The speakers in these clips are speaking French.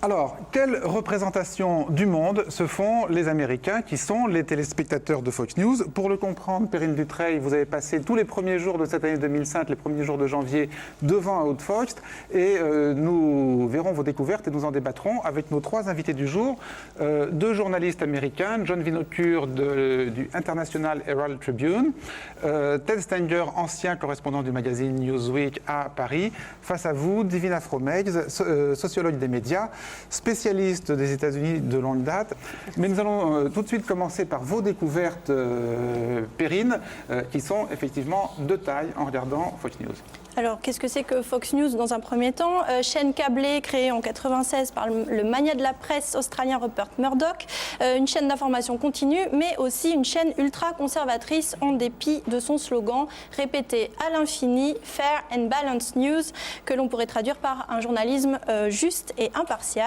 Alors, quelle représentation du monde se font les Américains qui sont les téléspectateurs de Fox News? Pour le comprendre, Perrine Dutreil, vous avez passé tous les premiers jours de cette année 2005, les premiers jours de janvier, devant Outfox, et nous verrons vos découvertes et nous en débattrons avec nos trois invités du jour. Deux journalistes américains, John Vinokur du International Herald Tribune, Ted Stenger, ancien correspondant du magazine Newsweek à Paris. Face à vous, Divina Fromeigs, sociologue des médias, spécialiste des États-Unis de longue date. Mais nous allons tout de suite commencer par vos découvertes, Perrine, qui sont effectivement de taille en regardant Fox News. Alors, qu'est-ce que c'est que Fox News dans un premier temps? Chaîne câblée créée en 1996 par le magnat de la presse australien Rupert Murdoch, une chaîne d'information continue, mais aussi une chaîne ultra-conservatrice en dépit de son slogan répété à l'infini, Fair and Balanced News, que l'on pourrait traduire par un journalisme juste et impartial.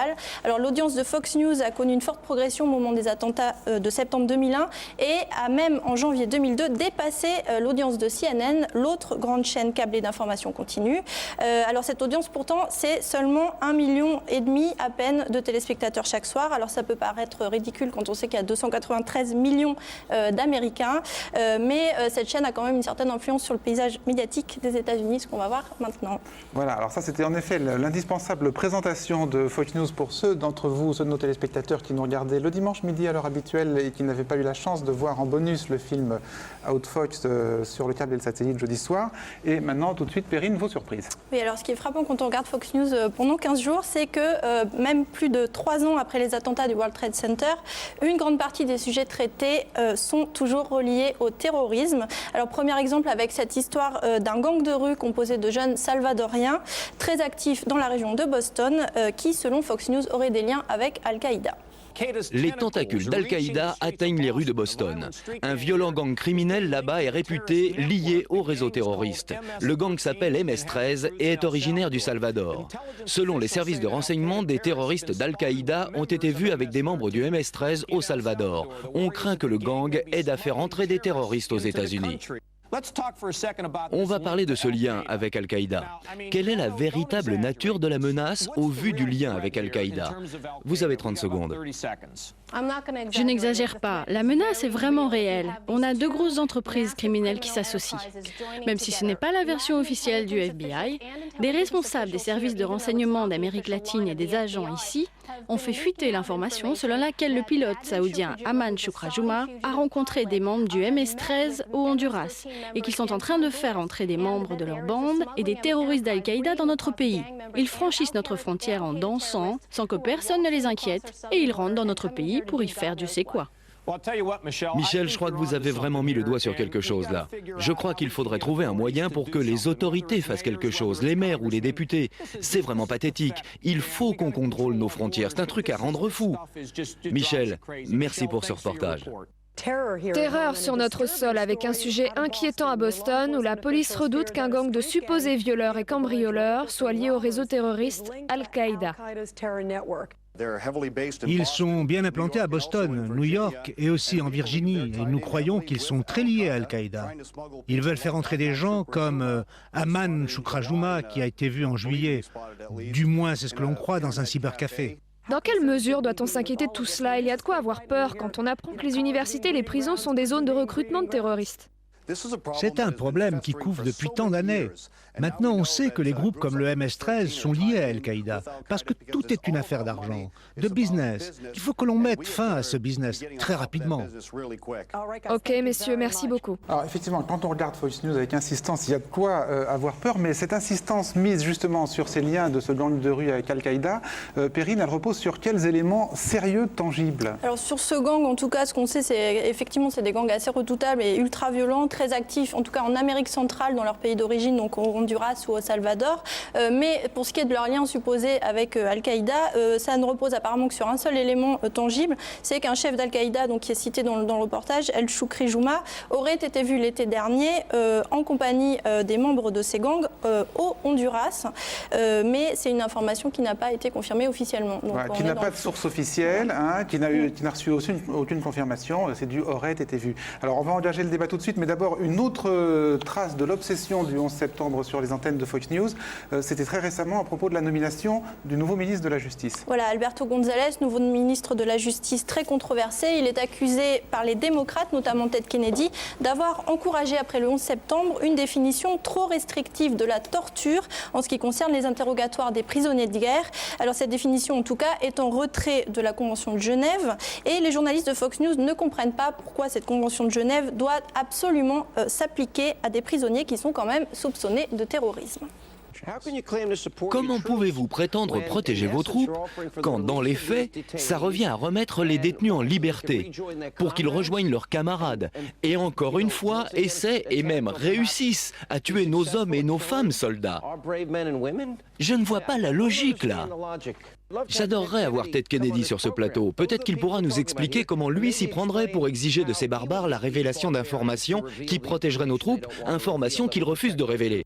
Alors, l'audience de Fox News a connu une forte progression au moment des attentats de septembre 2001 et a même en janvier 2002 dépassé l'audience de CNN, l'autre grande chaîne câblée d'information continue. Alors cette audience pourtant c'est seulement 1,5 million à peine de téléspectateurs chaque soir. Alors ça peut paraître ridicule quand on sait qu'il y a 293 millions d'Américains, mais cette chaîne a quand même une certaine influence sur le paysage médiatique des États-Unis, ce qu'on va voir maintenant. Voilà, alors ça c'était en effet l'indispensable présentation de Fox News pour ceux d'entre vous, ceux de nos téléspectateurs qui nous regardaient le dimanche midi à l'heure habituelle et qui n'avaient pas eu la chance de voir en bonus le film Outfox sur le câble et le satellite jeudi soir. Et maintenant tout de suite, Perrine, vos surprises. Oui, alors ce qui est frappant quand on regarde Fox News pendant 15 jours, c'est que même plus de 3 ans après les attentats du World Trade Center, une grande partie des sujets traités sont toujours reliés au terrorisme. Alors premier exemple avec cette histoire d'un gang de rue composé de jeunes salvadoriens très actifs dans la région de Boston qui, selon Fox News, auraient des liens avec Al-Qaïda. Les tentacules d'Al-Qaïda atteignent les rues de Boston. Un violent gang criminel là-bas est réputé lié au réseau terroriste. Le gang s'appelle MS-13 et est originaire du Salvador. Selon les services de renseignement, des terroristes d'Al-Qaïda ont été vus avec des membres du MS-13 au Salvador. On craint que le gang aide à faire entrer des terroristes aux États-Unis. On va parler de ce lien avec Al-Qaïda. Quelle est la véritable nature de la menace au vu du lien avec Al-Qaïda? Vous avez 30 secondes. Je n'exagère pas. La menace est vraiment réelle. On a de grosses entreprises criminelles qui s'associent. Même si ce n'est pas la version officielle du FBI, des responsables des services de renseignement d'Amérique latine et des agents ici ont fait fuiter l'information selon laquelle le pilote saoudien Aman Choukra a rencontré des membres du MS-13 au Honduras et qu'ils sont en train de faire entrer des membres de leur bande et des terroristes d'Al-Qaïda dans notre pays. Ils franchissent notre frontière en dansant sans que personne ne les inquiète et ils rentrent dans notre pays pour y faire Dieu sait quoi. Michel, je crois que vous avez vraiment mis le doigt sur quelque chose là. Je crois qu'il faudrait trouver un moyen pour que les autorités fassent quelque chose, les maires ou les députés. C'est vraiment pathétique. Il faut qu'on contrôle nos frontières. C'est un truc à rendre fou. Michel, merci pour ce reportage. Terreur sur notre sol avec un sujet inquiétant à Boston où la police redoute qu'un gang de supposés violeurs et cambrioleurs soit lié au réseau terroriste Al-Qaïda. Ils sont bien implantés à Boston, New York et aussi en Virginie. Et nous croyons qu'ils sont très liés à Al-Qaïda. Ils veulent faire entrer des gens comme Aman Choukra qui a été vu en juillet. Du moins, c'est ce que l'on croit dans un cybercafé. Dans quelle mesure doit-on s'inquiéter de tout cela? Il y a de quoi avoir peur quand on apprend que les universités et les prisons sont des zones de recrutement de terroristes. C'est un problème qui couvre depuis tant d'années. Maintenant, on sait que les groupes comme le MS-13 sont liés à Al-Qaïda, parce que tout est une affaire d'argent, de business. Il faut que l'on mette fin à ce business très rapidement. Ok, messieurs, merci beaucoup. Alors effectivement, quand on regarde Fox News avec insistance, il y a de quoi avoir peur, mais cette insistance mise justement sur ces liens de ce gang de rue avec Al-Qaïda, Perrine, elle repose sur quels éléments sérieux, tangibles? Alors sur ce gang, en tout cas, ce qu'on sait, c'est effectivement c'est des gangs assez redoutables et ultra violents, très actifs, en tout cas en Amérique centrale, dans leur pays d'origine, donc au Honduras ou au Salvador. Mais pour ce qui est de leur lien supposé avec Al-Qaïda, ça ne repose apparemment que sur un seul élément tangible, c'est qu'un chef d'Al-Qaïda, donc qui est cité dans le reportage, El Choukri Jouma, aurait été vu l'été dernier en compagnie des membres de ces gangs au Honduras. Mais c'est une information qui n'a pas été confirmée officiellement. Donc, qui n'a pas de source officielle, qui n'a reçu aucune confirmation, c'est du aurait été vu. Alors on va engager le débat tout de suite, mais d'abord encore une autre trace de l'obsession du 11 septembre sur les antennes de Fox News. C'était très récemment à propos de la nomination du nouveau ministre de la Justice. Voilà, Alberto González, nouveau ministre de la Justice très controversé. Il est accusé par les démocrates, notamment Ted Kennedy, d'avoir encouragé après le 11 septembre une définition trop restrictive de la torture en ce qui concerne les interrogatoires des prisonniers de guerre. Alors cette définition, en tout cas, est en retrait de la Convention de Genève et les journalistes de Fox News ne comprennent pas pourquoi cette Convention de Genève doit absolument s'appliquer à des prisonniers qui sont quand même soupçonnés de terrorisme. Comment pouvez-vous prétendre protéger vos troupes quand, dans les faits, ça revient à remettre les détenus en liberté pour qu'ils rejoignent leurs camarades et encore une fois essaient et même réussissent à tuer nos hommes et nos femmes soldats? Je ne vois pas la logique là. J'adorerais avoir Ted Kennedy sur ce plateau. Peut-être qu'il pourra nous expliquer comment lui s'y prendrait pour exiger de ces barbares la révélation d'informations qui protégeraient nos troupes, informations qu'il refuse de révéler.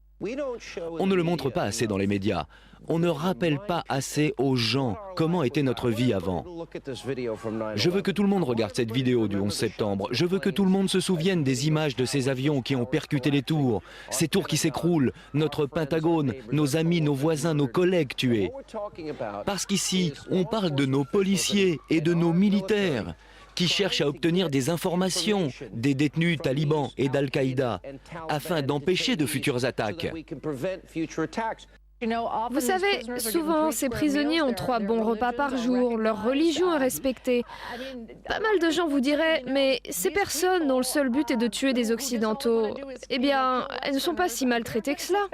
On ne le montre pas assez dans les médias. On ne rappelle pas assez aux gens comment était notre vie avant. Je veux que tout le monde regarde cette vidéo du 11 septembre. Je veux que tout le monde se souvienne des images de ces avions qui ont percuté les tours, ces tours qui s'écroulent, notre Pentagone, nos amis, nos voisins, nos collègues tués. Parce qu'ici, on parle de nos policiers et de nos militaires qui cherchent à obtenir des informations des détenus talibans et d'Al-Qaïda afin d'empêcher de futures attaques. Vous savez, souvent, ces prisonniers ont 3 bons repas par jour, leur religion est respectée. Pas mal de gens vous diraient, mais ces personnes dont le seul but est de tuer des Occidentaux, eh bien, elles ne sont pas si maltraitées que cela.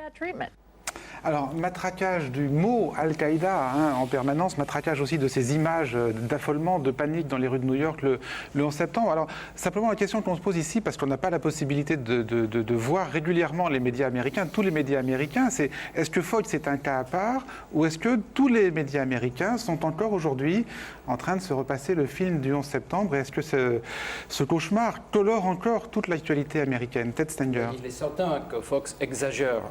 Alors, matraquage du mot Al-Qaïda en permanence, matraquage aussi de ces images d'affolement, de panique dans les rues de New York le 11 septembre. Alors, simplement la question qu'on se pose ici, parce qu'on n'a pas la possibilité de voir régulièrement les médias américains, tous les médias américains, c'est est-ce que Fox est un cas à part ou est-ce que tous les médias américains sont encore aujourd'hui en train de se repasser le film du 11 septembre et est-ce que ce cauchemar colore encore toute l'actualité américaine? Ted Stenger. Il est certain que Fox exagère,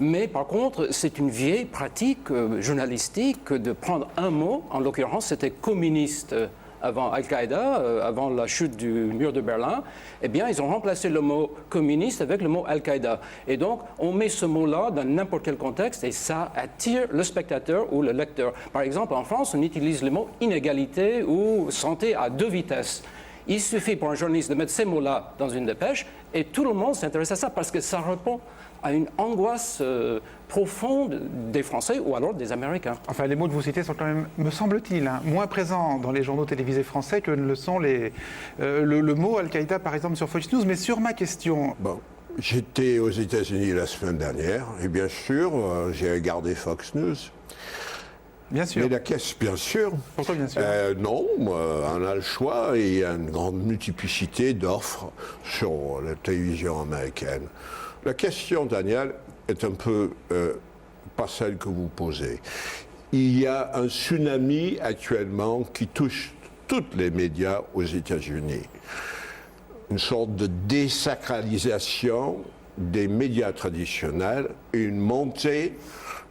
mais par contre, c'est une vieille pratique journalistique de prendre un mot, en l'occurrence c'était communiste avant Al-Qaïda, avant la chute du mur de Berlin, eh bien ils ont remplacé le mot communiste avec le mot Al-Qaïda. Et donc on met ce mot-là dans n'importe quel contexte et ça attire le spectateur ou le lecteur. Par exemple en France on utilise le mot inégalité ou santé à 2 vitesses. Il suffit pour un journaliste de mettre ces mots-là dans une dépêche et tout le monde s'intéresse à ça parce que ça répond à une angoisse profonde des Français ou alors des Américains. Enfin, les mots que vous citez sont quand même, me semble-t-il, moins présents dans les journaux télévisés français que ne le sont le mot Al-Qaïda, par exemple, sur Fox News. Mais sur ma question... Bon, j'étais aux États-Unis la semaine dernière et bien sûr, j'ai regardé Fox News. Bien sûr. Mais la question, bien sûr. Pourquoi bien sûr? Non, on a le choix et il y a une grande multiplicité d'offres sur la télévision américaine. La question, Daniel, est un peu pas celle que vous posez. Il y a un tsunami actuellement qui touche tous les médias aux États-Unis. Une sorte de désacralisation des médias traditionnels et une montée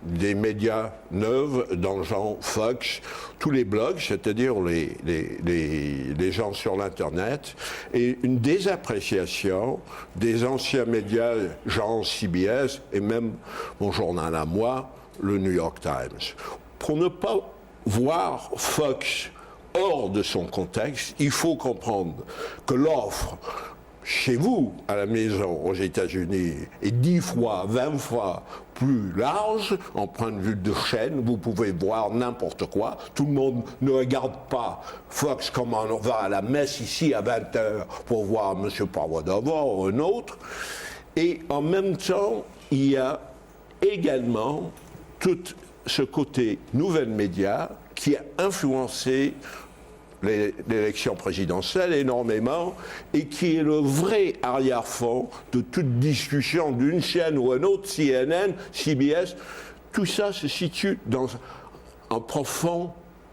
des médias neufs dans le genre Fox, tous les blogs, c'est-à-dire les gens sur l'Internet, et une désappréciation des anciens médias genre CBS et même mon journal à moi, le New York Times. Pour ne pas voir Fox hors de son contexte, il faut comprendre que l'offre chez vous, à la maison, aux États-Unis, est 10 fois, 20 fois plus large, en point de vue de chaîne, vous pouvez voir n'importe quoi. Tout le monde ne regarde pas Fox comme on va à la messe ici à 20h pour voir M. Parvodova ou un autre. Et en même temps, il y a également tout ce côté nouvelle média qui a influencé l'élection présidentielle énormément et qui est le vrai arrière-fond de toute discussion d'une chaîne ou une autre, CNN, CBS. Tout ça se situe dans un profond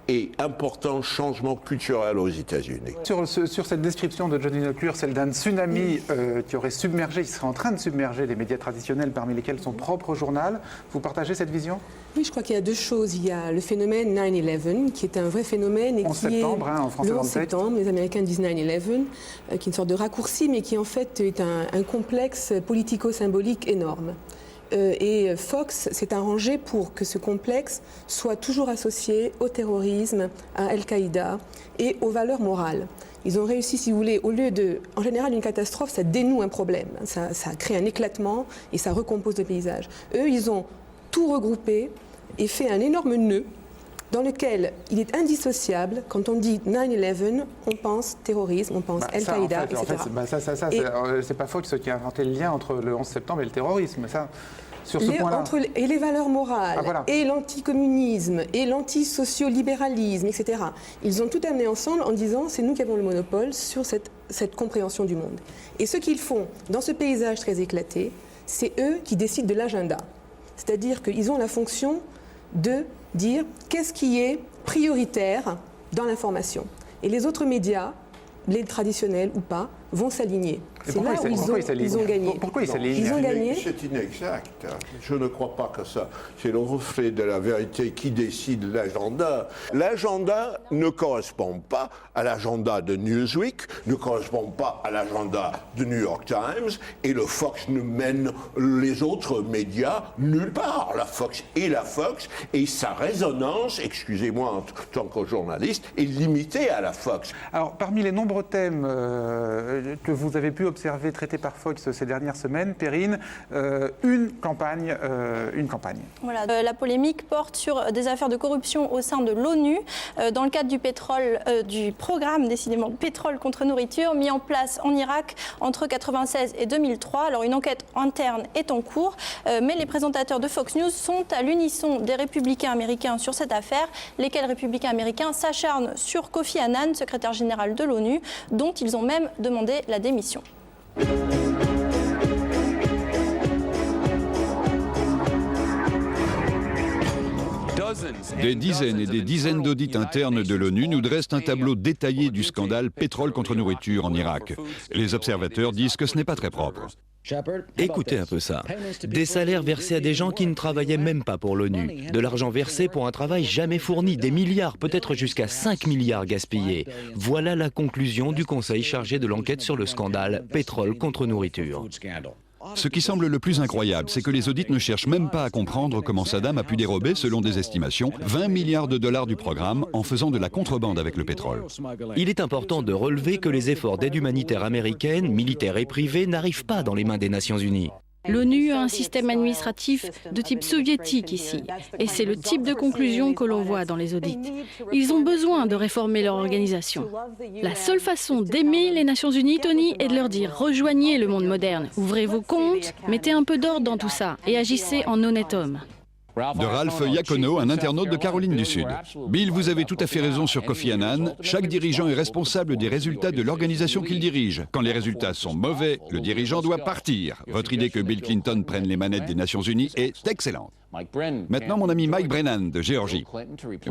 et important changement culturel aux États-Unis. Sur cette description de Johnny Noclure, celle d'un tsunami qui aurait submergé, qui serait en train de submerger les médias traditionnels, parmi lesquels son propre journal, vous partagez cette vision? Oui, je crois qu'il y a deux choses. Il y a le phénomène 9/11, qui est un vrai phénomène. Et 11 septembre, en français le dans 11 le texte. septembre, les Américains disent 9/11, qui est une sorte de raccourci, mais qui en fait est un complexe politico-symbolique énorme. Et Fox s'est arrangé pour que ce complexe soit toujours associé au terrorisme, à Al-Qaïda et aux valeurs morales. Ils ont réussi, si vous voulez, au lieu de... En général, une catastrophe, ça dénoue un problème. Ça crée un éclatement et ça recompose le paysage. Eux, ils ont tout regroupé et fait un énorme nœud dans lequel il est indissociable. Quand on dit 9/11, on pense terrorisme, on pense Al-Qaïda, etc. C'est pas Fox qui a inventé le lien entre le 11 septembre et le terrorisme. Ça, sur ce point-là. Et les valeurs morales, et l'anticommunisme, et l'antisociolibéralisme, etc. Ils ont tout amené ensemble en disant c'est nous qui avons le monopole sur cette compréhension du monde. Et ce qu'ils font dans ce paysage très éclaté, c'est eux qui décident de l'agenda. C'est-à-dire qu'ils ont la fonction de dire qu'est-ce qui est prioritaire dans l'information. Et les autres médias, les traditionnels ou pas, vont s'aligner. C'est là où ils ont gagné. Pourquoi ils s'alignent? Ils ont gagné. C'est inexact. Je ne crois pas que ça. C'est le reflet de la vérité qui décide l'agenda. L'agenda ne correspond pas à l'agenda de Newsweek, ne correspond pas à l'agenda de New York Times, et le Fox ne mène les autres médias nulle part. La Fox est la Fox, et sa résonance, excusez-moi en tant que journaliste, est limitée à la Fox. Alors, parmi les nombreux thèmes que vous avez pu observer traités par Fox ces dernières semaines, Perrine, une campagne. Voilà, la polémique porte sur des affaires de corruption au sein de l'ONU dans le cadre du programme décidément pétrole contre nourriture mis en place en Irak entre 1996 et 2003. Alors une enquête interne est en cours, mais les présentateurs de Fox News sont à l'unisson des républicains américains sur cette affaire, lesquels républicains américains s'acharnent sur Kofi Annan, secrétaire général de l'ONU, dont ils ont même demandé la démission. Des dizaines et des dizaines d'audits internes de l'ONU nous dressent un tableau détaillé du scandale pétrole contre nourriture en Irak. Les observateurs disent que ce n'est pas très propre. Écoutez un peu ça. Des salaires versés à des gens qui ne travaillaient même pas pour l'ONU. De l'argent versé pour un travail jamais fourni. Des milliards, peut-être jusqu'à 5 milliards gaspillés. Voilà la conclusion du conseil chargé de l'enquête sur le scandale pétrole contre nourriture. Ce qui semble le plus incroyable, c'est que les audits ne cherchent même pas à comprendre comment Saddam a pu dérober, selon des estimations, 20 milliards de dollars du programme en faisant de la contrebande avec le pétrole. Il est important de relever que les efforts d'aide humanitaire américaine, militaire et privée, n'arrivent pas dans les mains des Nations Unies. L'ONU a un système administratif de type soviétique ici, et c'est le type de conclusion que l'on voit dans les audits. Ils ont besoin de réformer leur organisation. La seule façon d'aimer les Nations Unies, Tony, est de leur dire « Rejoignez le monde moderne, ouvrez vos comptes, mettez un peu d'ordre dans tout ça et agissez en honnête homme ». De Ralph Iacono, un internaute de Caroline du Sud. Bill, vous avez tout à fait raison sur Kofi Annan. Chaque dirigeant est responsable des résultats de l'organisation qu'il dirige. Quand les résultats sont mauvais, le dirigeant doit partir. Votre idée que Bill Clinton prenne les manettes des Nations Unies est excellente. Maintenant, mon ami Mike Brennan de Géorgie.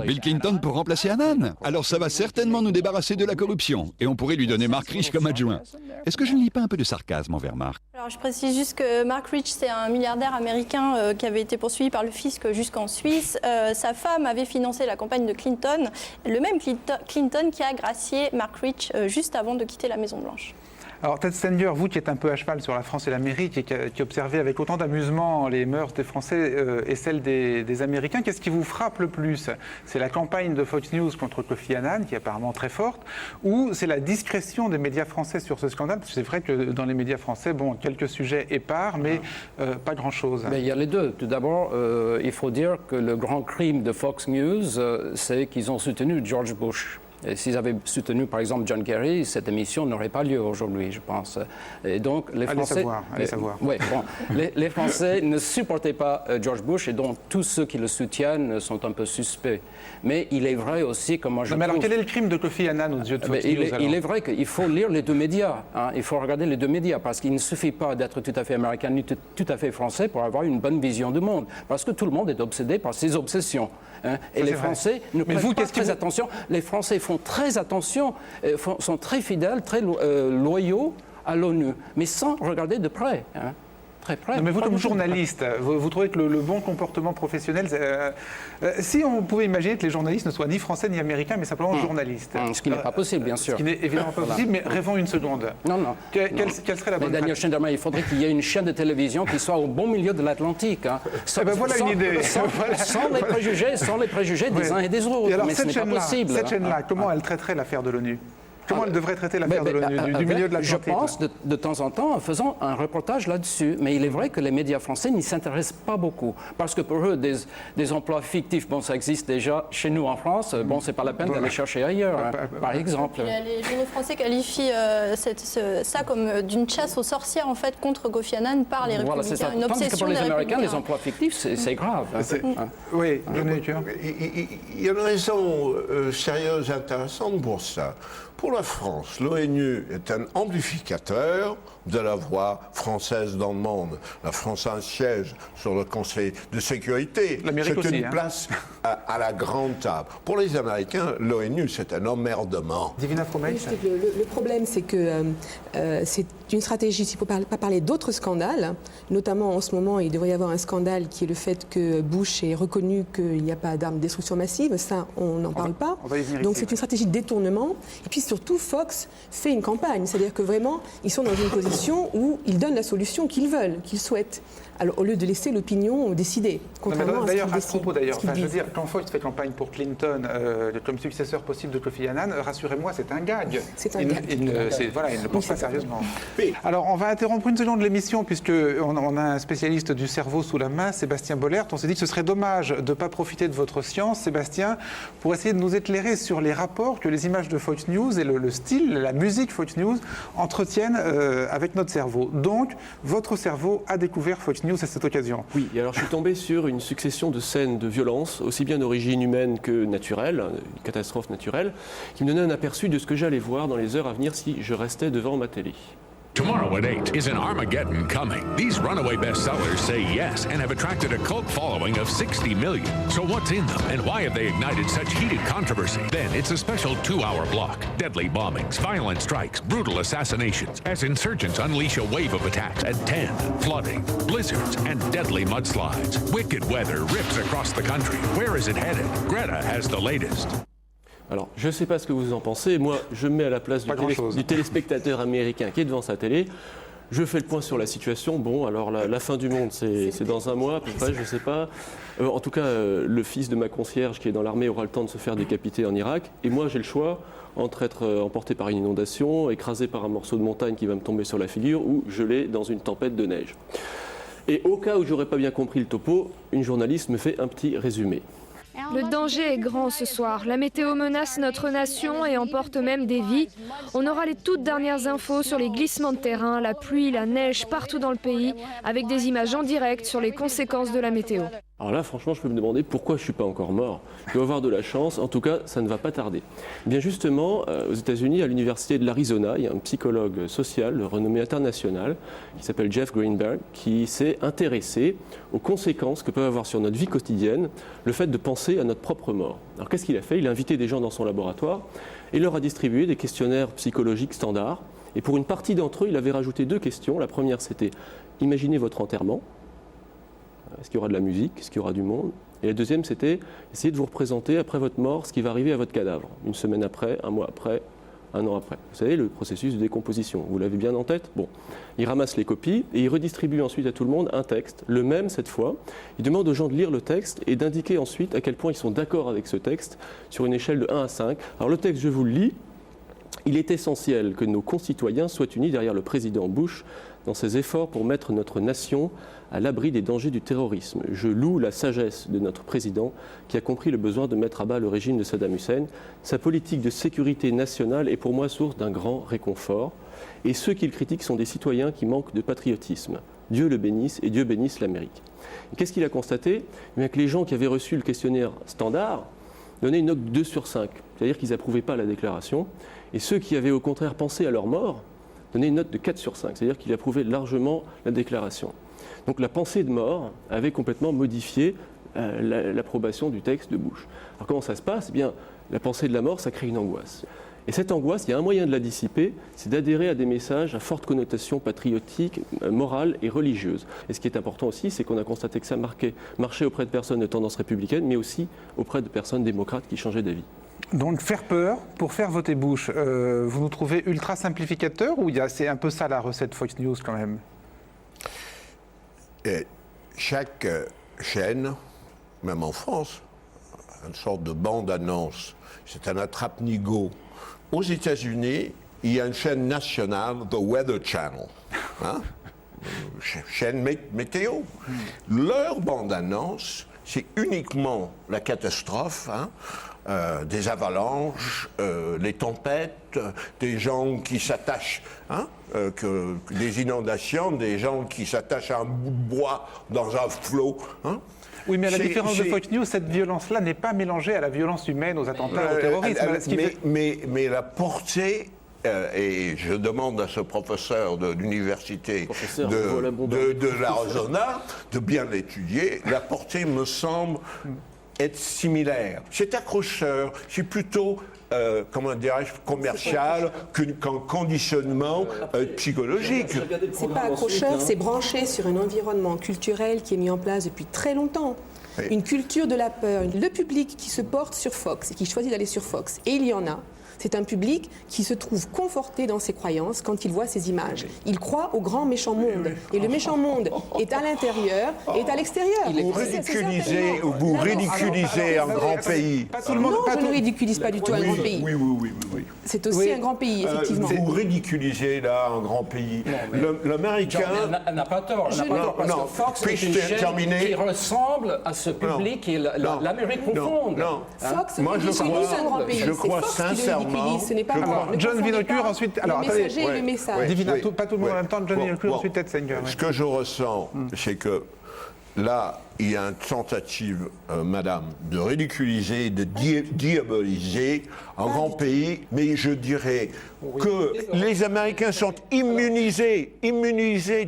Bill Clinton pour remplacer Annan? Alors ça va certainement nous débarrasser de la corruption. Et on pourrait lui donner Mark Rich comme adjoint. Est-ce que je ne lis pas un peu de sarcasme envers Mark? Alors je précise juste que Mark Rich, c'est un milliardaire américain qui avait été poursuivi par le fisc jusqu'en Suisse. Sa femme avait financé la campagne de Clinton, le même Clinton qui a gracié Mark Rich juste avant de quitter la Maison-Blanche. Alors Ted Stenger, vous qui êtes un peu à cheval sur la France et l'Amérique et qui observez avec autant d'amusement les mœurs des Français et celles des Américains, qu'est-ce qui vous frappe le plus? C'est la campagne de Fox News contre Kofi Annan, qui est apparemment très forte, ou c'est la discrétion des médias français sur ce scandale? Parce que c'est vrai que dans les médias français, bon, quelques sujets épars, mais pas grand-chose. Mais il y a les deux. Tout d'abord, il faut dire que le grand crime de Fox News, c'est qu'ils ont soutenu George Bush. Et s'ils avaient soutenu, par exemple, John Kerry, cette émission n'aurait pas lieu aujourd'hui, je pense. Et donc, les Français... Allez savoir. Ouais, bon, les Français ne supportaient pas George Bush, et donc tous ceux qui le soutiennent sont un peu suspects. Mais il est vrai aussi, comme moi je mais trouve... alors, quel est le crime de Kofi Annan aux yeux de Fox News, il est vrai qu'il faut lire les deux médias. Hein. Il faut regarder les deux médias, parce qu'il ne suffit pas d'être tout à fait américain ni tout à fait français pour avoir une bonne vision du monde. Parce que tout le monde est obsédé par ses obsessions. Hein. Et les Français ne prêtent pas très attention. Les Français font très attention, sont très fidèles, très loyaux à l'ONU, mais sans regarder de près. Hein. Non, mais vous, comme journaliste, vous trouvez que le bon comportement professionnel, si on pouvait imaginer que les journalistes ne soient ni français ni américains, mais simplement journalistes. Ce qui n'est pas possible, bien sûr. Ce qui n'est évidemment pas possible, mais rêvons une seconde. Non. Quelle serait la bonne Daniel Schneiderman, il faudrait qu'il y ait une chaîne de télévision qui soit au bon milieu de l'Atlantique. Hein. Voilà une idée. Sans les préjugés des uns et des autres. Et alors, mais ce n'est pas possible. Cette chaîne-là, comment elle traiterait l'affaire de l'ONU ? Comment elle devrait traiter l'affaire de l'ONU, du milieu de l'Atlantique? Je pense, de temps en temps, en faisant un reportage là-dessus. Mais il est vrai que les médias français n'y s'intéressent pas beaucoup. Parce que pour eux, des emplois fictifs, bon, ça existe déjà chez nous en France. Bon, c'est pas la peine d'aller chercher ailleurs, hein, par exemple. Les journaux français qualifient ça comme d'une chasse aux sorcières, en fait, contre Kofi Annan par les républicains. Voilà, une obsession. Tandis que pour les Américains, les emplois fictifs, c'est grave. Oui, il y a une raison sérieuse, intéressante pour ça. Pour la France, l'ONU est un amplificateur de la voix française dans le monde. La France a un siège sur le Conseil de sécurité. L'Amérique aussi, c'est une place à la grande table. Pour les Américains, l'ONU, c'est un emmerdement. Divina Fromage. Le problème, c'est que c'est une stratégie, s'il ne faut pas parler d'autres scandales, notamment en ce moment, il devrait y avoir un scandale qui est le fait que Bush ait reconnu qu'il n'y a pas d'armes de destruction massive. Ça, on n'en parle pas. Donc c'est une stratégie de détournement. Et puis surtout, Fox fait une campagne. C'est-à-dire que vraiment, ils sont dans une position où ils donnent la solution qu'ils veulent, qu'ils souhaitent. Alors, au lieu de laisser l'opinion décider, contrairement à ce qu'ils décident. Je veux dire, quand Fox fait campagne pour Clinton comme successeur possible de Kofi Annan, rassurez-moi, c'est un gag. C'est un gag. Il ne pense pas sérieusement. Alors, on va interrompre une seconde l'émission, puisqu'on a un spécialiste du cerveau sous la main, Sébastien Bollert. On s'est dit que ce serait dommage de ne pas profiter de votre science, Sébastien, pour essayer de nous éclairer sur les rapports que les images de Fox News et le style, la musique Fox News entretiennent avec notre cerveau. Donc, votre cerveau a découvert Fox News à cette occasion. Oui, et alors je suis tombé sur une succession de scènes de violence, aussi bien d'origine humaine que naturelle, une catastrophe naturelle, qui me donnait un aperçu de ce que j'allais voir dans les heures à venir si je restais devant ma télé. Tomorrow at 8 is an Armageddon coming. These runaway bestsellers say yes and have attracted a cult following of 60 million. So what's in them and why have they ignited such heated controversy? Then it's a special 2-hour block. Deadly bombings, violent strikes, brutal assassinations as insurgents unleash a wave of attacks at 10. Flooding, blizzards, and deadly mudslides. Wicked weather rips across the country. Where is it headed? Greta has the latest. Alors, je ne sais pas ce que vous en pensez. Moi, je me mets à la place du téléspectateur américain qui est devant sa télé. Je fais le point sur la situation. Bon, alors la fin du monde, c'est dans un mois à peu près, je ne sais pas. En tout cas, le fils de ma concierge qui est dans l'armée aura le temps de se faire décapiter en Irak. Et moi, j'ai le choix entre être emporté par une inondation, écrasé par un morceau de montagne qui va me tomber sur la figure ou gelé dans une tempête de neige. Et au cas où je n'aurais pas bien compris le topo, une journaliste me fait un petit résumé. Le danger est grand ce soir. La météo menace notre nation et emporte même des vies. On aura les toutes dernières infos sur les glissements de terrain, la pluie, la neige partout dans le pays, avec des images en direct sur les conséquences de la météo. Alors là, franchement, je peux me demander pourquoi je ne suis pas encore mort. Je dois avoir de la chance, en tout cas, ça ne va pas tarder. Eh bien justement, aux États-Unis, à l'université de l'Arizona, il y a un psychologue social, renommé international, qui s'appelle Jeff Greenberg, qui s'est intéressé aux conséquences que peut avoir sur notre vie quotidienne le fait de penser à notre propre mort. Alors qu'est-ce qu'il a fait? Il a invité des gens dans son laboratoire et leur a distribué des questionnaires psychologiques standards. Et pour une partie d'entre eux, il avait rajouté 2 questions. La première, c'était « Imaginez votre enterrement ». Est-ce qu'il y aura de la musique? Est-ce qu'il y aura du monde? Et la deuxième, c'était essayer de vous représenter après votre mort ce qui va arriver à votre cadavre. 1 semaine après, 1 mois après, 1 an après. Vous savez, le processus de décomposition. Vous l'avez bien en tête? Bon. Il ramasse les copies et il redistribue ensuite à tout le monde un texte, le même cette fois. Il demande aux gens de lire le texte et d'indiquer ensuite à quel point ils sont d'accord avec ce texte sur une échelle de 1 à 5. Alors le texte, je vous le lis. Il est essentiel que nos concitoyens soient unis derrière le président Bush, dans ses efforts pour mettre notre nation à l'abri des dangers du terrorisme. Je loue la sagesse de notre président qui a compris le besoin de mettre à bas le régime de Saddam Hussein. Sa politique de sécurité nationale est pour moi source d'un grand réconfort. Et ceux qui le critiquent sont des citoyens qui manquent de patriotisme. Dieu le bénisse et Dieu bénisse l'Amérique. Qu'est-ce qu'il a constaté? Eh bien que les gens qui avaient reçu le questionnaire standard donnaient une note 2 sur 5, c'est-à-dire qu'ils n'approuvaient pas la déclaration. Et ceux qui avaient au contraire pensé à leur mort donnaient une note de 4 sur 5, c'est-à-dire qu'ils approuvaient largement la déclaration. Donc la pensée de mort avait complètement modifié l'approbation du texte de Bush. Alors comment ça se passe? Eh bien, la pensée de la mort, ça crée une angoisse. Et cette angoisse, il y a un moyen de la dissiper, c'est d'adhérer à des messages à forte connotation patriotique, morale et religieuse. Et ce qui est important aussi, c'est qu'on a constaté que ça marchait auprès de personnes de tendance républicaine, mais aussi auprès de personnes démocrates qui changeaient d'avis. Donc faire peur pour faire voter Bush, vous nous trouvez ultra simplificateur ou c'est un peu ça la recette Fox News quand même? Et chaque chaîne, même en France, une sorte de bande-annonce, c'est un attrape-nigo. Aux États-Unis, il y a une chaîne nationale, The Weather Channel, hein? Chaîne météo. Leur bande-annonce, c'est uniquement la catastrophe, hein? Des avalanches, les tempêtes, des gens qui s'attachent, hein? Des inondations, des gens qui s'attachent à un bout de bois dans un flot. Hein? Oui, mais à la différence de Fox News, cette violence-là n'est pas mélangée à la violence humaine, aux attentats, au terrorisme. Mais la portée, et je demande à ce professeur de l'université de l'Arizona de bien l'étudier, la portée me semble être similaire. C'est accrocheur, c'est plutôt, comment dirais-je, commercial qu'un conditionnement psychologique. C'est pas accrocheur, c'est branché sur un environnement culturel qui est mis en place depuis très longtemps. Oui. Une culture de la peur, le public qui se porte sur Fox et qui choisit d'aller sur Fox. Et il y en a. C'est un public qui se trouve conforté dans ses croyances quand il voit ces images. Il croit au grand méchant monde. Et le méchant monde est à l'intérieur et est à l'extérieur. Vous ridiculisez un grand pays. Non, je ne ridiculise pas du tout un grand pays. Oui. C'est aussi un grand pays, effectivement. Vous ridiculisez là un grand pays. L'Américain... Elle n'a pas tort. Parce que Fox est une chaîne qui ressemble à ce public et l'Amérique profonde. Non. Fox ridiculise un grand pays. Je crois sincèrement... Ce n'est pas moi. John Vinocourt, ensuite... Alors, le messager et le message. Pas tout le monde en même temps. John Vinocourt, ensuite Ted Sanger. Ce que je ressens, c'est que là, il y a une tentative, madame, de ridiculiser, de diaboliser un grand pays, mais je dirais que les Américains sont immunisés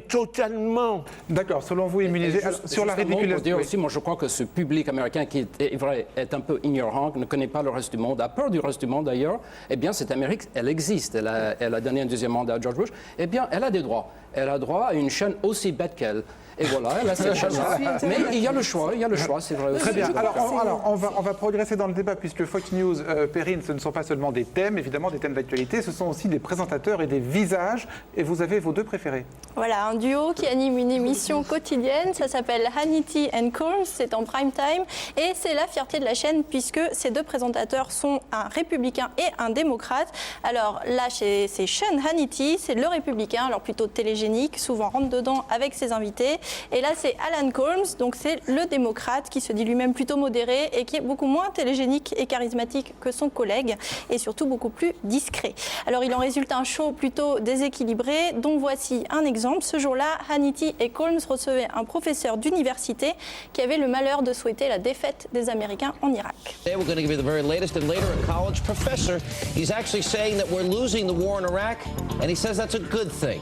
totalement. D'accord, selon vous, immunisés sur la ridiculisation. Aussi, moi, je crois que ce public américain qui est un peu ignorant, ne connaît pas le reste du monde, a peur du reste du monde d'ailleurs, eh bien, cette Amérique, elle existe. Elle a donné un deuxième mandat à George Bush. Eh bien, elle a des droits. Elle a droit à une chaîne aussi bête qu'elle. Et voilà, elle a cette chaîne-là. Mais il y a le choix, c'est vrai. Très bien. Alors, on va progresser dans le débat, puisque Fox News, Perrine, ce ne sont pas seulement des thèmes, évidemment, des thèmes d'actualité, ce sont aussi des présentateurs et des visages. Et vous avez vos deux préférés. Voilà, un duo qui anime une émission quotidienne, ça s'appelle Hannity & Colmes, c'est en prime time. Et c'est la fierté de la chaîne, puisque ces deux présentateurs sont un républicain et un démocrate. Alors là, c'est Sean Hannity, c'est le républicain, alors plutôt télégénique, souvent rentre dedans avec ses invités. Et là, c'est Alan Colmes, donc c'est le démocrate qui se dit lui-même plutôt modéré et qui est beaucoup moins télégénique et charismatique que son collègue et surtout beaucoup plus discret. Alors, il en résulte un show plutôt déséquilibré, dont voici un exemple. Ce jour-là, Hannity et Colmes recevaient un professeur d'université qui avait le malheur de souhaiter la défaite des Américains en Irak. Today we're going to give you the very latest, and later a college professor, he's actually saying that we're losing the war in Iraq, and he says that's a good thing.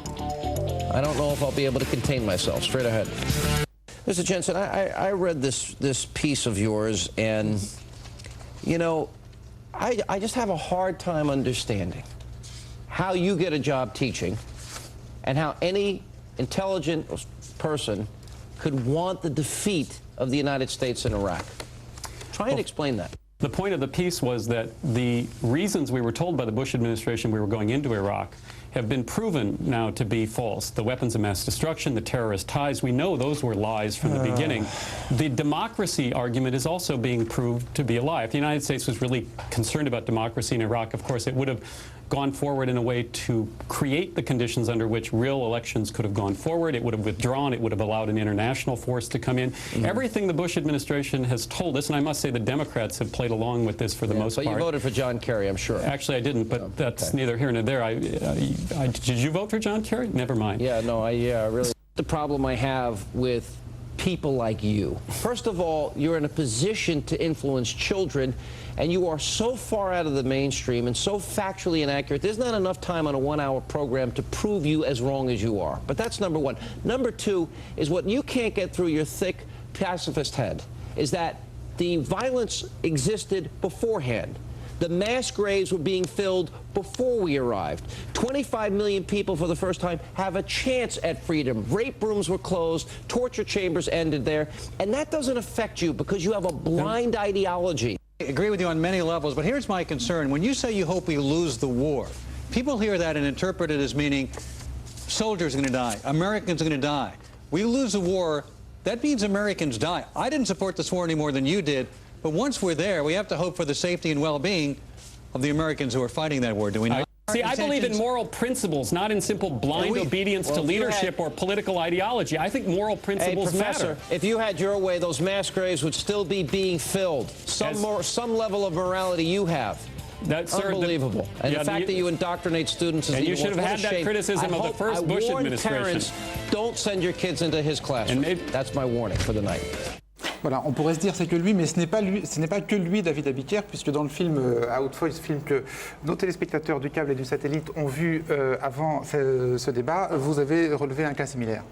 I don't know if I'll be able to contain myself. Straight ahead. Mr. Jensen, I read this piece of yours, and, you know, I just have a hard time understanding how you get a job teaching and how any intelligent person could want the defeat of the United States in Iraq. Try and explain that. The point of the piece was that the reasons we were told by the Bush administration we were going into Iraq have been proven now to be false. The weapons of mass destruction, the terrorist ties, we know those were lies from the beginning. The democracy argument is also being proved to be a lie. If the United States was really concerned about democracy in Iraq, of course, it would have gone forward in a way to create the conditions under which real elections could have gone forward. It would have withdrawn. It would have allowed an international force to come in. Everything the Bush administration has told us, and I must say the Democrats have played along with this for the most part. But you voted for John Kerry, I'm sure. Actually, I didn't, but that's neither here nor there. Did you vote for John Kerry? Never mind. Yeah, no, really. The problem I have with people like you. First of all, you're in a position to influence children, and you are so far out of the mainstream and so factually inaccurate. There's not enough time on a 1-hour program to prove you as wrong as you are. But that's number one. Number two is what you can't get through your thick pacifist head is that the violence existed beforehand. The mass graves were being filled before we arrived. 25 million people for the first time have a chance at freedom. Rape rooms were closed, torture chambers ended there, and that doesn't affect you because you have a blind ideology. I agree with you on many levels, but here's my concern. When you say you hope we lose the war, people hear that and interpret it as meaning soldiers are going to die, Americans are going to die. We lose the war, that means Americans die. I didn't support this war any more than you did. But once we're there, we have to hope for the safety and well-being of the Americans who are fighting that war, do we not? See, I believe in moral principles, not in simple blind obedience to leadership or political ideology. I think moral principles Professor, matter. If you had your way, those mass graves would still be being filled. Some level of morality you have. That's unbelievable. And the fact that you indoctrinate students is and you should have had that criticism of the first Bush administration. Parents, don't send your kids into his classroom. That's my warning for the night. Voilà, on pourrait se dire c'est que lui, mais ce n'est pas que lui, David Abiker, puisque dans le film Outvoice, film que nos téléspectateurs du câble et du satellite ont vu avant ce débat, vous avez relevé un cas similaire.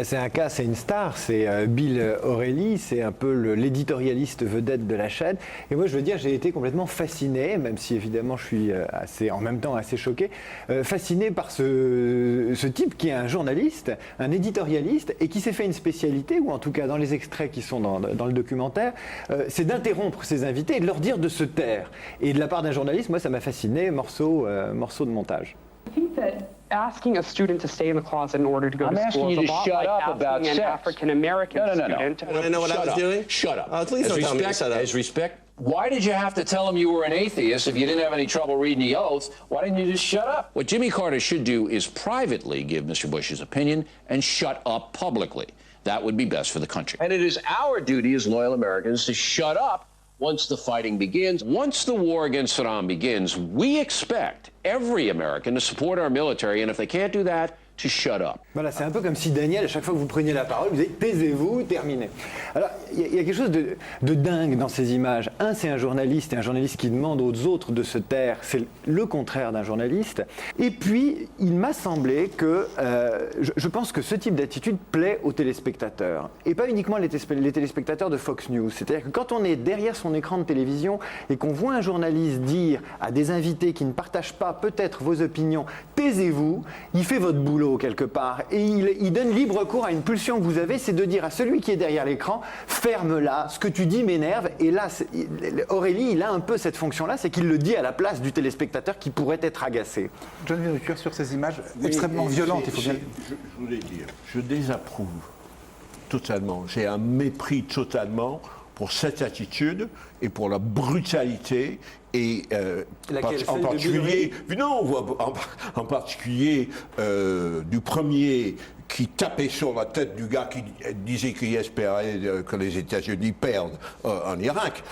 C'est une star, c'est Bill O'Reilly, c'est un peu l'éditorialiste vedette de la chaîne. Et moi, je veux dire, j'ai été complètement fasciné, même si évidemment je suis en même temps assez choqué, fasciné par ce type qui est un journaliste, un éditorialiste, et qui s'est fait une spécialité, ou en tout cas dans les extraits qui sont dans le documentaire, c'est d'interrompre ses invités et de leur dire de se taire. Et de la part d'un journaliste, moi, ça m'a fasciné, morceau de montage. Asking a student to stay in the closet in order to go to school is a lot like asking an African-American student. Want to know what I was doing? Shut up. Please don't tell me to shut up. As respect, why did you have to tell him you were an atheist if you didn't have any trouble reading the oath? Why didn't you just shut up? What Jimmy Carter should do is privately give Mr. Bush his opinion and shut up publicly. That would be best for the country. And it is our duty as loyal Americans to shut up once the fighting begins. Once the war against Saddam begins, we expect every American to support our military, and if they can't do that, to shut up. Voilà, c'est un peu comme si Daniel, à chaque fois que vous preniez la parole, vous dites taisez-vous, terminez. Alors, il y a quelque chose de dingue dans ces images. C'est un journaliste, et un journaliste qui demande aux autres de se taire. C'est le contraire d'un journaliste. Et puis, il m'a semblé que, je pense que ce type d'attitude plaît aux téléspectateurs. Et pas uniquement les téléspectateurs de Fox News. C'est-à-dire que quand on est derrière son écran de télévision et qu'on voit un journaliste dire à des invités qui ne partagent pas peut-être vos opinions, taisez-vous, il fait votre boulot quelque part. Et il donne libre cours à une pulsion que vous avez, c'est de dire à celui qui est derrière l'écran, ferme-la, ce que tu dis m'énerve. Et là, Aurélie, il a un peu cette fonction-là, c'est qu'il le dit à la place du téléspectateur qui pourrait être agacé. John Vinocure, sur ces images extrêmement violentes, il faut bien... Je voulais dire, je désapprouve totalement, j'ai un mépris totalement pour cette attitude et pour la brutalité et en particulier, en particulier du premier qui tapait sur la tête du gars qui disait qu'il espérait que les États-Unis perdent en Irak.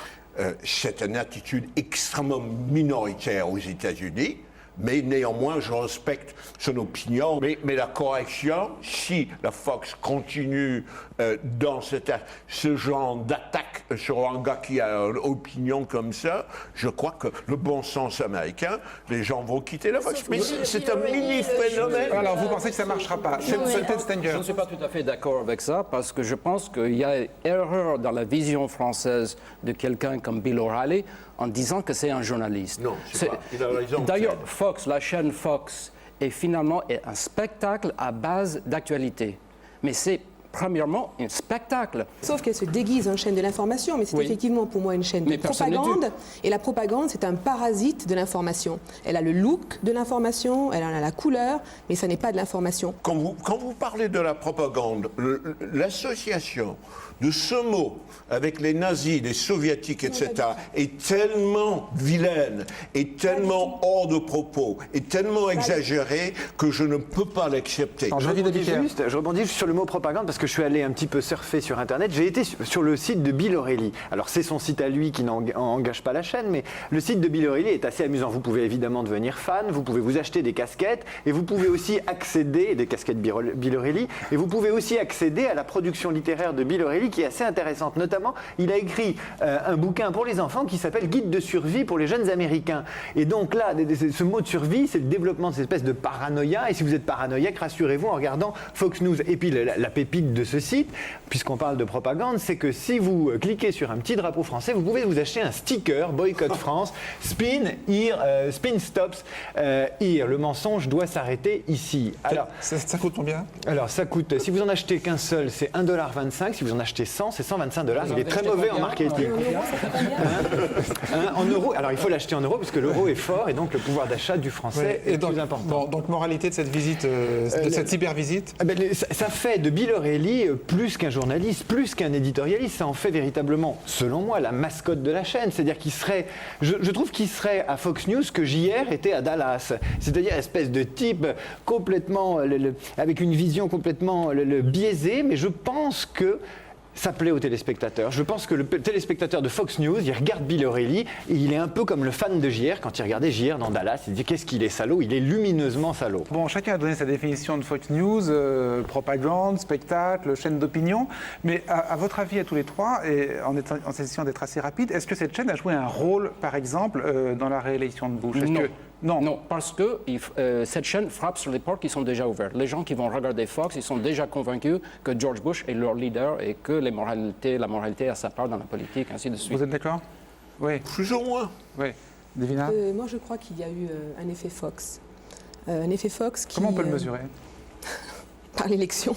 C'est une attitude extrêmement minoritaire aux États-Unis. Mais néanmoins, je respecte son opinion. Mais la correction, si la Fox continue dans ce genre d'attaque sur un gars qui a une opinion comme ça, je crois que le bon sens américain, les gens vont quitter la Fox. Mais c'est un mini-phénomène. Alors, vous pensez que ça ne marchera pas? Je ne suis pas tout à fait d'accord avec ça, parce que je pense qu'il y a erreur dans la vision française de quelqu'un comme Bill O'Reilly en disant que c'est un journaliste. Non, il a raison. D'ailleurs, Fox, la chaîne Fox, est finalement un spectacle à base d'actualité. Mais c'est premièrement un spectacle. Sauf qu'elle se déguise en chaîne de l'information, mais c'est effectivement pour moi une chaîne de propagande. Et la propagande, c'est un parasite de l'information. Elle a le look de l'information, elle a la couleur, mais ça n'est pas de l'information. Quand vous parlez de la propagande, l'association de ce mot avec les nazis, les soviétiques, etc., est tellement vilaine, est tellement hors de propos, est tellement exagérée que je ne peux pas l'accepter. Je rebondis juste sur le mot propagande parce que je suis allé un petit peu surfer sur Internet. J'ai été sur le site de Bill O'Reilly. Alors c'est son site à lui qui n'engage pas la chaîne, mais le site de Bill O'Reilly est assez amusant. Vous pouvez évidemment devenir fan, vous pouvez vous acheter des casquettes et vous pouvez aussi accéder, des casquettes Bill O'Reilly, et vous pouvez aussi accéder à la production littéraire de Bill O'Reilly qui est assez intéressante. Notamment, il a écrit un bouquin pour les enfants qui s'appelle Guide de survie pour les jeunes Américains. Et donc là, ce mot de survie, c'est le développement de cette espèce de paranoïa. Et si vous êtes paranoïaque, rassurez-vous en regardant Fox News. Et puis la pépite de ce site, puisqu'on parle de propagande, c'est que si vous cliquez sur un petit drapeau français, vous pouvez vous acheter un sticker Boycott France, Spin Stops Here. Le mensonge doit s'arrêter ici. Alors, ça coûte combien? Alors ça coûte, si vous en achetez qu'un seul, c'est 1,25 $. Si vous en achetez 100, c'est 125 $. Il est très mauvais en marketing. En euros, alors il faut l'acheter en euros parce que l'euro est fort et donc le pouvoir d'achat du français est plus important. Bon, donc moralité de cette visite, de cette cybervisite, ça fait de Bill O'Reilly plus qu'un journaliste, plus qu'un éditorialiste. Ça en fait véritablement, selon moi, la mascotte de la chaîne. C'est-à-dire qu'il serait, je trouve qu'il serait à Fox News que JR était à Dallas. C'est-à-dire espèce de type complètement, avec une vision complètement biaisée, mais je pense que ça plaît aux téléspectateurs. Je pense que le téléspectateur de Fox News, il regarde Bill O'Reilly et il est un peu comme le fan de JR. Quand il regardait JR dans Dallas, il dit qu'est-ce qu'il est salaud, il est lumineusement salaud. Bon, chacun a donné sa définition de Fox News, propagande, spectacle, chaîne d'opinion. Mais à votre avis, à tous les trois, et en essayant d'être assez rapide, est-ce que cette chaîne a joué un rôle, par exemple, dans la réélection de Bush? Non, parce que cette chaîne frappe sur les portes qui sont déjà ouvertes. Les gens qui vont regarder Fox, ils sont déjà convaincus que George Bush est leur leader et que la moralité a sa part dans la politique, ainsi de suite. Vous êtes d'accord? Oui. Plus ou moins. Oui. Devina? Moi, je crois qu'il y a eu un effet Fox. Un effet Fox qui... Comment on peut le mesurer? Par l'élection.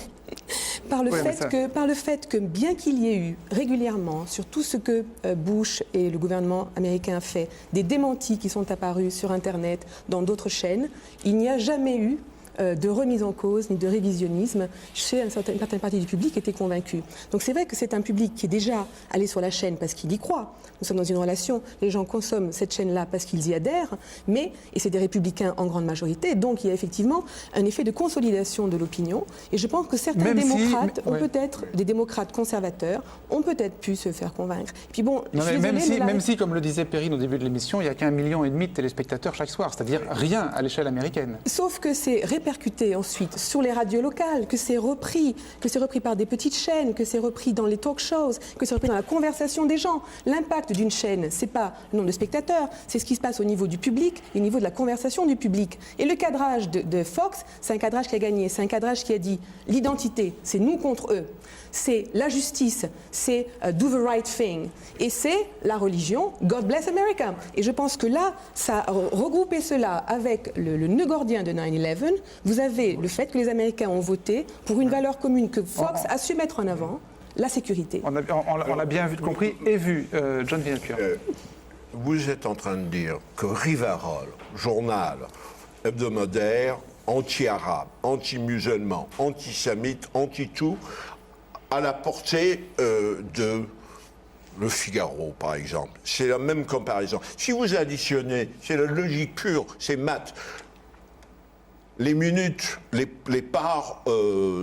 Par le fait que bien qu'il y ait eu régulièrement sur tout ce que Bush et le gouvernement américain a fait, des démentis qui sont apparus sur Internet, dans d'autres chaînes, il n'y a jamais eu de remise en cause ni de révisionnisme chez une certaine partie du public qui était convaincu. Donc c'est vrai que c'est un public qui est déjà allé sur la chaîne parce qu'il y croit. Nous sommes dans une relation, les gens consomment cette chaîne-là parce qu'ils y adhèrent, et c'est des républicains en grande majorité, donc il y a effectivement un effet de consolidation de l'opinion. Et je pense que certains démocrates, peut-être des démocrates conservateurs, ont peut-être pu se faire convaincre. Puis bon, même si, comme le disait Perrine au début de l'émission, il n'y a qu'1,5 million de téléspectateurs chaque soir, c'est-à-dire rien à l'échelle américaine. Sauf que c'est répercuté ensuite sur les radios locales, que c'est repris par des petites chaînes, que c'est repris dans les talk shows, que c'est repris dans la conversation des gens. L'impact d'une chaîne, c'est pas le nombre de spectateurs, c'est ce qui se passe au niveau du public et au niveau de la conversation du public. Et le cadrage de Fox, c'est un cadrage qui a gagné, c'est un cadrage qui a dit l'identité, c'est nous contre eux. C'est la justice, c'est do the right thing. Et c'est la religion, God bless America. Et je pense que là, ça a regroupé cela avec le nœud gordien de 9/11. Vous avez le fait que les Américains ont voté pour une valeur commune que Fox a su mettre en avant, la sécurité. On l'a bien compris et vu, John Vinocure. Vous êtes en train de dire que Rivarol, journal hebdomadaire, anti-arabe, anti-musulman, antisémite, anti-tout, à la portée de Le Figaro, par exemple. C'est la même comparaison. Si vous additionnez, c'est la logique pure, c'est maths. Les minutes, les parts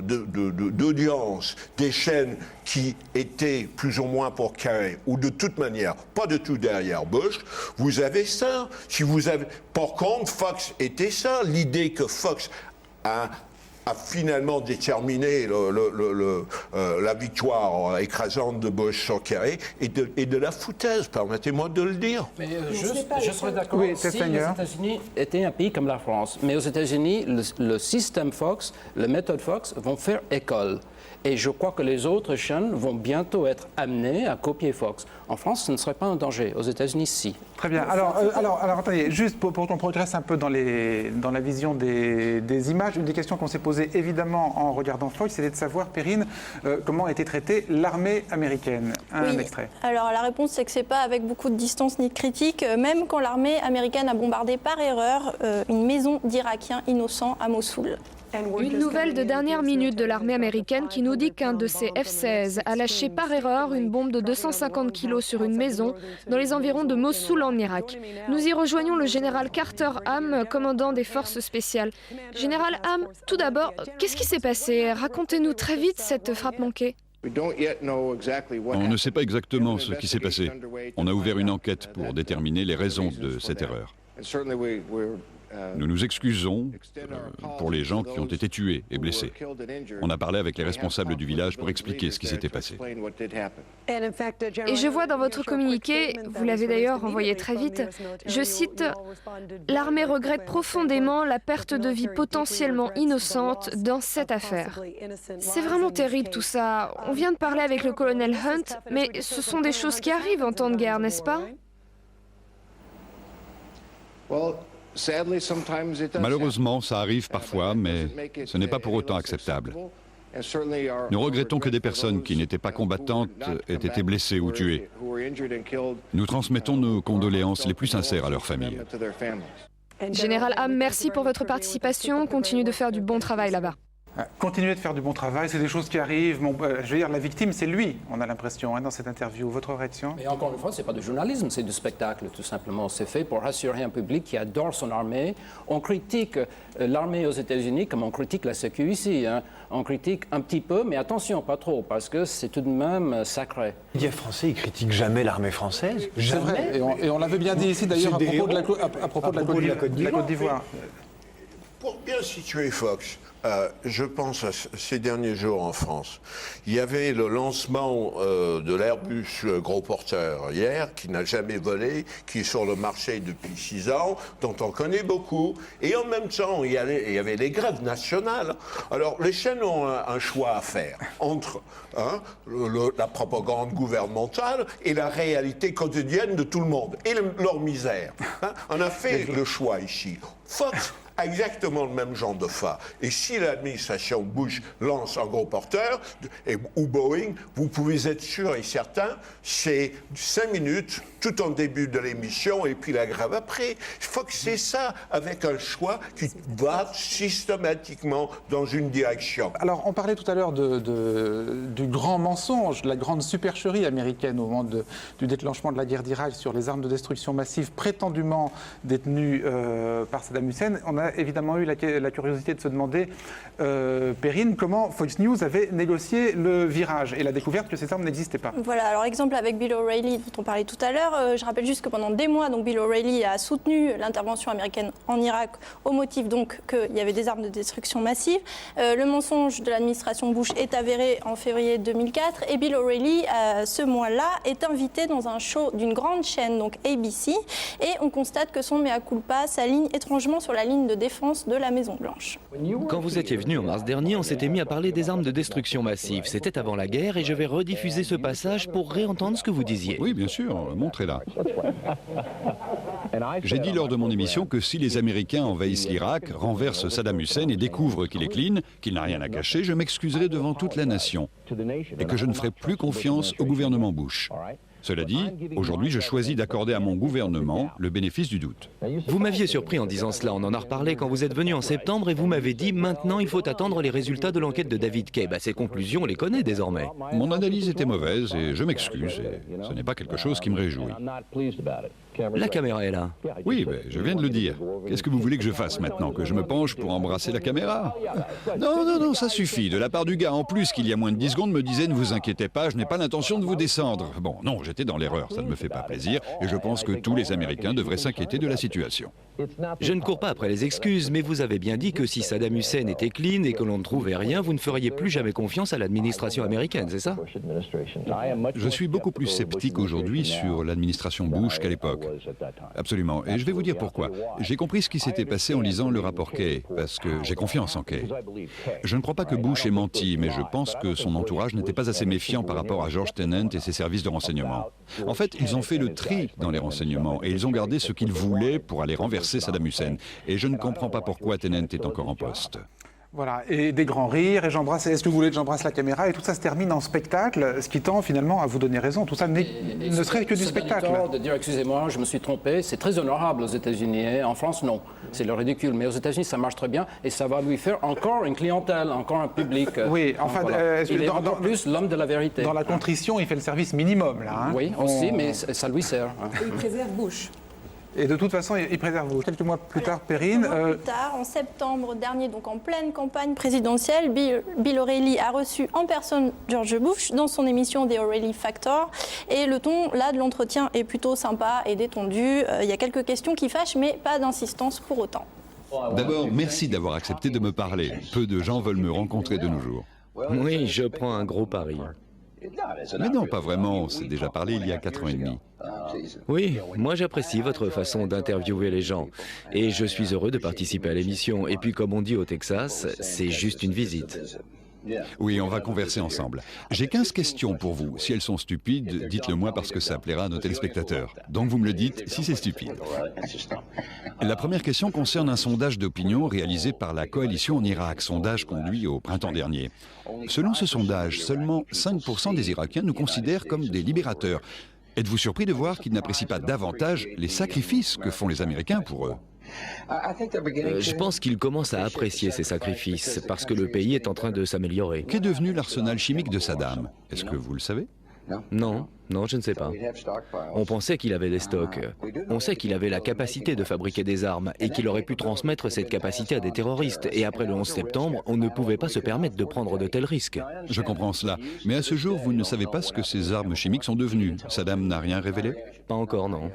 d'audience des chaînes qui étaient plus ou moins pour Kerry, ou de toute manière, pas de tout derrière Bush, vous avez ça. Par contre, Fox était ça. L'idée que Fox a finalement déterminé la victoire écrasante de Bush sur Kerry et de la foutaise, permettez-moi de le dire. Mais je serais d'accord si les États-Unis étaient un pays comme la France. Mais aux États-Unis, le système Fox, la méthode Fox vont faire école. Et je crois que les autres chaînes vont bientôt être amenées à copier Fox. En France, ce ne serait pas un danger. Aux États-Unis, si. Très bien. Alors attendez, juste pour qu'on progresse un peu dans la vision des images, une des questions qu'on s'est posées posé évidemment en regardant Fox, c'était de savoir, Perrine, comment a été traitée l'armée américaine. Un extrait. Alors la réponse, c'est que c'est pas avec beaucoup de distance ni de critique, même quand l'armée américaine a bombardé par erreur une maison d'Irakiens innocents à Mossoul. Une nouvelle de dernière minute de l'armée américaine qui nous dit qu'un de ses F-16 a lâché par erreur une bombe de 250 kg sur une maison dans les environs de Mossoul en Irak. Nous y rejoignons le général Carter Ham, commandant des forces spéciales. Général Ham, tout d'abord, qu'est-ce qui s'est passé? Racontez-nous très vite cette frappe manquée. On ne sait pas exactement ce qui s'est passé. On a ouvert une enquête pour déterminer les raisons de cette erreur. Nous nous excusons pour les gens qui ont été tués et blessés. On a parlé avec les responsables du village pour expliquer ce qui s'était passé. Et je vois dans votre communiqué, vous l'avez d'ailleurs envoyé très vite, je cite « L'armée regrette profondément la perte de vie potentiellement innocente dans cette affaire ». C'est vraiment terrible tout ça. On vient de parler avec le colonel Hunt, mais ce sont des choses qui arrivent en temps de guerre, n'est-ce pas ? Malheureusement, ça arrive parfois, mais ce n'est pas pour autant acceptable. Nous regrettons que des personnes qui n'étaient pas combattantes aient été blessées ou tuées. Nous transmettons nos condoléances les plus sincères à leurs familles. Général Ham, merci pour votre participation. Continuez de faire du bon travail là-bas. Continuez de faire du bon travail, c'est des choses qui arrivent. Bon, je veux dire, la victime, c'est lui, on a l'impression, dans cette interview. Votre réaction? Mais encore une fois, ce n'est pas du journalisme, c'est du spectacle, tout simplement. C'est fait pour rassurer un public qui adore son armée. On critique l'armée aux États-Unis comme on critique la Sécu ici. On critique un petit peu, mais attention, pas trop, parce que c'est tout de même sacré. Les médias français, ils critiquent jamais l'armée française. C'est vrai, et on l'avait bien dit ici, d'ailleurs, à propos de la Côte d'Ivoire. Pour bien situer Fox, je pense à ces derniers jours en France. Il y avait le lancement de l'Airbus gros porteur hier, qui n'a jamais volé, qui est sur le marché depuis 6 ans, dont on connaît beaucoup. Et en même temps, il y avait les grèves nationales. Alors, les chaînes ont un choix à faire entre la propagande gouvernementale et la réalité quotidienne de tout le monde, et leur misère. On a fait le choix ici. Fox a exactement le même genre de phare. Et si l'administration Bush lance un gros porteur, ou Boeing, vous pouvez être sûr et certain, c'est 5 minutes, tout en début de l'émission, et puis la grève après. Il faut que c'est ça, avec un choix qui va systématiquement dans une direction. Alors, on parlait tout à l'heure du grand mensonge, de la grande supercherie américaine au moment du déclenchement de la guerre d'Irak sur les armes de destruction massive prétendument détenues par Saddam Hussein. On a évidemment eu la curiosité de se demander, Perrine, comment Fox News avait négocié le virage et la découverte que ces armes n'existaient pas. Voilà, alors exemple avec Bill O'Reilly dont on parlait tout à l'heure, je rappelle juste que pendant des mois, donc Bill O'Reilly a soutenu l'intervention américaine en Irak au motif donc qu'il y avait des armes de destruction massive. Le mensonge de l'administration Bush est avéré en février 2004 et Bill O'Reilly, ce mois-là, est invité dans un show d'une grande chaîne, donc ABC, et on constate que son mea culpa s'aligne étrangement sur la ligne de défense de la Maison-Blanche. Quand vous étiez venu en mars dernier, on s'était mis à parler des armes de destruction massive. C'était avant la guerre et je vais rediffuser ce passage pour réentendre ce que vous disiez. Oui, bien sûr, montrez-la. J'ai dit lors de mon émission que si les Américains envahissent l'Irak, renversent Saddam Hussein et découvrent qu'il est clean, qu'il n'a rien à cacher, je m'excuserai devant toute la nation et que je ne ferai plus confiance au gouvernement Bush. Cela dit, aujourd'hui, je choisis d'accorder à mon gouvernement le bénéfice du doute. Vous m'aviez surpris en disant cela. On en a reparlé quand vous êtes venu en septembre et vous m'avez dit maintenant il faut attendre les résultats de l'enquête de David Kay. Ces conclusions, on les connaît désormais. Mon analyse était mauvaise et je m'excuse. Ce n'est pas quelque chose qui me réjouit. La caméra est là. Oui, je viens de le dire. Qu'est-ce que vous voulez que je fasse maintenant? Que je me penche pour embrasser la caméra? Non, ça suffit. De la part du gars en plus, qu'il y a moins de 10 secondes, me disait « Ne vous inquiétez pas, je n'ai pas l'intention de vous descendre ». Bon, non, j'étais dans l'erreur. Ça ne me fait pas plaisir et je pense que tous les Américains devraient s'inquiéter de la situation. Je ne cours pas après les excuses, mais vous avez bien dit que si Saddam Hussein était clean et que l'on ne trouvait rien, vous ne feriez plus jamais confiance à l'administration américaine, c'est ça? Je suis beaucoup plus sceptique aujourd'hui sur l'administration Bush qu'à l'époque. Absolument. Et je vais vous dire pourquoi. J'ai compris ce qui s'était passé en lisant le rapport Kay, parce que j'ai confiance en Kay. Je ne crois pas que Bush ait menti, mais je pense que son entourage n'était pas assez méfiant par rapport à George Tenet et ses services de renseignement. En fait, ils ont fait le tri dans les renseignements et ils ont gardé ce qu'ils voulaient pour aller renverser Saddam Hussein. Et je ne comprends pas pourquoi Tenet est encore en poste. Voilà, et des grands rires, et est-ce que vous voulez que j'embrasse la caméra, et tout ça se termine en spectacle, ce qui tend finalement à vous donner raison. Tout ça ne serait que du spectacle. De dire, excusez-moi, je me suis trompé, c'est très honorable aux États-Unis. En France, non. C'est le ridicule. Mais aux États-Unis, ça marche très bien, et ça va lui faire encore une clientèle, encore un public. Oui, enfin, voilà. Il est encore plus l'homme de la vérité. Dans la contrition, il fait le service minimum, là. Hein. Oui, aussi, mais ça lui sert. Hein. Et il préserve Bush. Et de toute façon, il préserve vous. Quelques mois plus tard, Perrine... Quelques mois plus tard, en septembre dernier, donc en pleine campagne présidentielle, Bill O'Reilly a reçu en personne George Bush dans son émission The O'Reilly Factor. Et le ton, là, de l'entretien est plutôt sympa et détendu. Il y a quelques questions qui fâchent, mais pas d'insistance pour autant. D'abord, merci d'avoir accepté de me parler. Peu de gens veulent me rencontrer de nos jours. Oui, je prends un gros pari. Mais non, pas vraiment. On s'est déjà parlé il y a 4 ans et demi. Oui, moi j'apprécie votre façon d'interviewer les gens. Et je suis heureux de participer à l'émission. Et puis comme on dit au Texas, c'est juste une visite. Oui, on va converser ensemble. J'ai 15 questions pour vous. Si elles sont stupides, dites-le moi parce que ça plaira à nos téléspectateurs. Donc vous me le dites si c'est stupide. La première question concerne un sondage d'opinion réalisé par la coalition en Irak, sondage conduit au printemps dernier. Selon ce sondage, seulement 5% des Irakiens nous considèrent comme des libérateurs. Êtes-vous surpris de voir qu'ils n'apprécient pas davantage les sacrifices que font les Américains pour eux ? Je pense qu'ils commencent à apprécier ces sacrifices parce que le pays est en train de s'améliorer. Qu'est devenu l'arsenal chimique de Saddam? Est-ce que vous le savez? Non, je ne sais pas. On pensait qu'il avait des stocks. On sait qu'il avait la capacité de fabriquer des armes et qu'il aurait pu transmettre cette capacité à des terroristes. Et après le 11 septembre, on ne pouvait pas se permettre de prendre de tels risques. Je comprends cela. Mais à ce jour, vous ne savez pas ce que ces armes chimiques sont devenues. Saddam n'a rien révélé? Pas encore, non.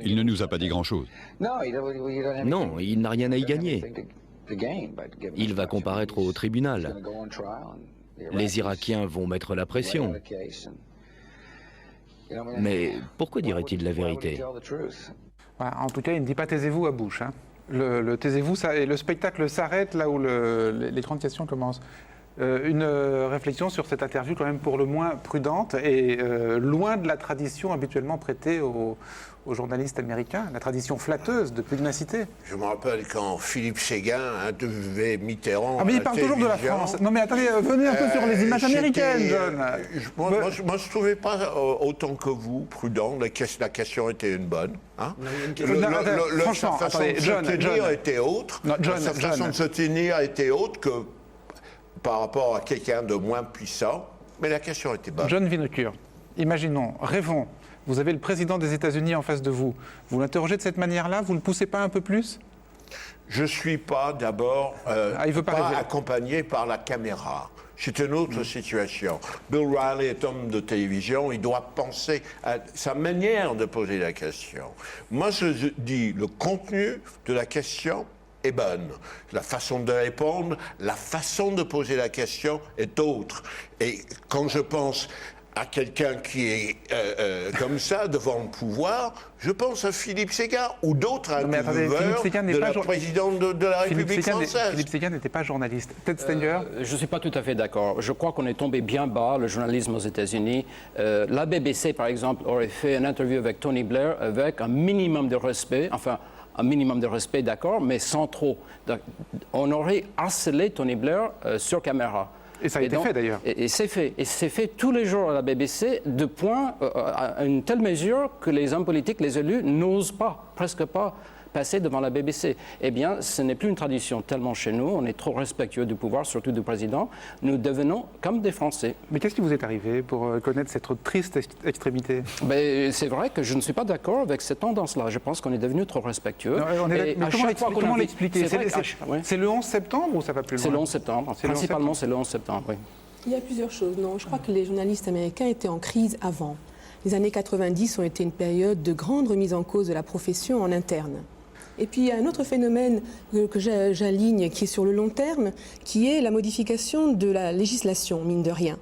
Il ne nous a pas dit grand-chose. Non, il n'a rien à y gagner. Il va comparaître au tribunal. Les Irakiens vont mettre la pression. Mais pourquoi dirait-il la vérité? Voilà, en tout cas, il ne dit pas taisez-vous à Bush. Hein. Le taisez-vous, et le spectacle s'arrête là où les grandes questions commencent. Une réflexion sur cette interview quand même pour le moins prudente et loin de la tradition habituellement prêtée aux journalistes américains, la tradition flatteuse de pugnacité. Je me rappelle quand Philippe Séguin interviewait Mitterrand. Ah mais il parle toujours de la France. Non mais attendez, venez un peu sur les images américaines, John. Moi je ne trouvais pas autant que vous prudent. La question était une bonne. Hein? Franchement, sa façon de se tenir était autre. Sa façon de se tenir était autre que par rapport à quelqu'un de moins puissant. Mais la question était bonne. John Winokur, imaginons, rêvons. Vous avez le président des États-Unis en face de vous. Vous l'interrogez de cette manière-là? Vous ne le poussez pas un peu plus? Je ne suis pas d'abord pas accompagné par la caméra. C'est une autre situation. Bill Riley est homme de télévision, il doit penser à sa manière de poser la question. Moi, je dis, le contenu de la question est bonne. La façon de répondre, la façon de poser la question est autre. Et quand je pense à quelqu'un qui est comme ça, devant le pouvoir, je pense à Philippe Séguin ou d'autres intervieweurs de la présidente de la République française. Philippe Séguin n'était pas journaliste. Ted Stenger Je ne suis pas tout à fait d'accord. Je crois qu'on est tombé bien bas, le journalisme aux États-Unis. La BBC, par exemple, aurait fait une interview avec Tony Blair avec un minimum de respect, enfin, un minimum de respect, d'accord, mais sans trop. On aurait harcelé Tony Blair sur caméra. Et ça a été fait d'ailleurs. Et c'est fait. Et c'est fait tous les jours à la BBC, de point à une telle mesure que les hommes politiques, les élus, n'osent pas, presque pas, passer devant la BBC. Eh bien, ce n'est plus une tradition tellement chez nous. On est trop respectueux du pouvoir, surtout du président. Nous devenons comme des Français. Mais qu'est-ce qui vous est arrivé pour connaître cette triste extrémité? C'est vrai que je ne suis pas d'accord avec cette tendance-là. Je pense qu'on est devenu trop respectueux. Non, mais comment l'expliquer? C'est le 11 septembre ou ça va plus loin? C'est le 11 septembre. Principalement, c'est le 11 septembre, oui. Il y a plusieurs choses. Non, je crois que les journalistes américains étaient en crise avant. Les années 90 ont été une période de grande remise en cause de la profession en interne. Et puis il y a un autre phénomène que j'aligne qui est sur le long terme, qui est la modification de la législation, mine de rien.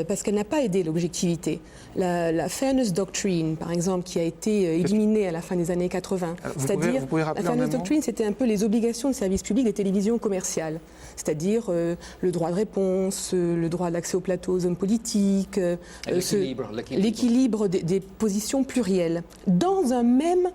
Parce qu'elle n'a pas aidé l'objectivité. La Fairness Doctrine, par exemple, qui a été éliminée à la fin des années 80. C'est-à-dire, la Fairness Doctrine, c'était un peu les obligations de service public des télévisions commerciales. C'est-à-dire le droit de réponse, le droit d'accès au plateau aux hommes politiques, l'équilibre des positions plurielles. Dans un même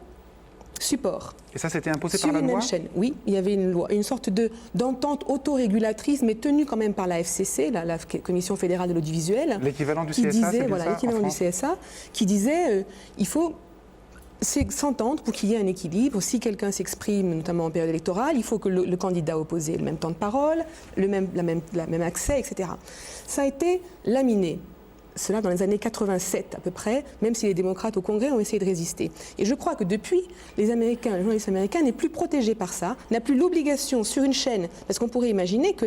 support. Et ça, c'était imposé sur par la une loi même chaîne. Oui, il y avait une loi, une sorte d'entente autorégulatrice, mais tenue quand même par la FCC, la Commission fédérale de l'audiovisuel. L'équivalent du qui CSA, disait, c'est voilà, ça, l'équivalent du CSA, qui disait il faut s'entendre pour qu'il y ait un équilibre. Si quelqu'un s'exprime, notamment en période électorale, il faut que le candidat opposé ait le même temps de parole, le même accès, etc. Ça a été laminé. Cela dans les années 87 à peu près, même si les démocrates au Congrès ont essayé de résister. Et je crois que depuis, les journalistes américains n'est plus protégé par ça, n'a plus l'obligation sur une chaîne, parce qu'on pourrait imaginer que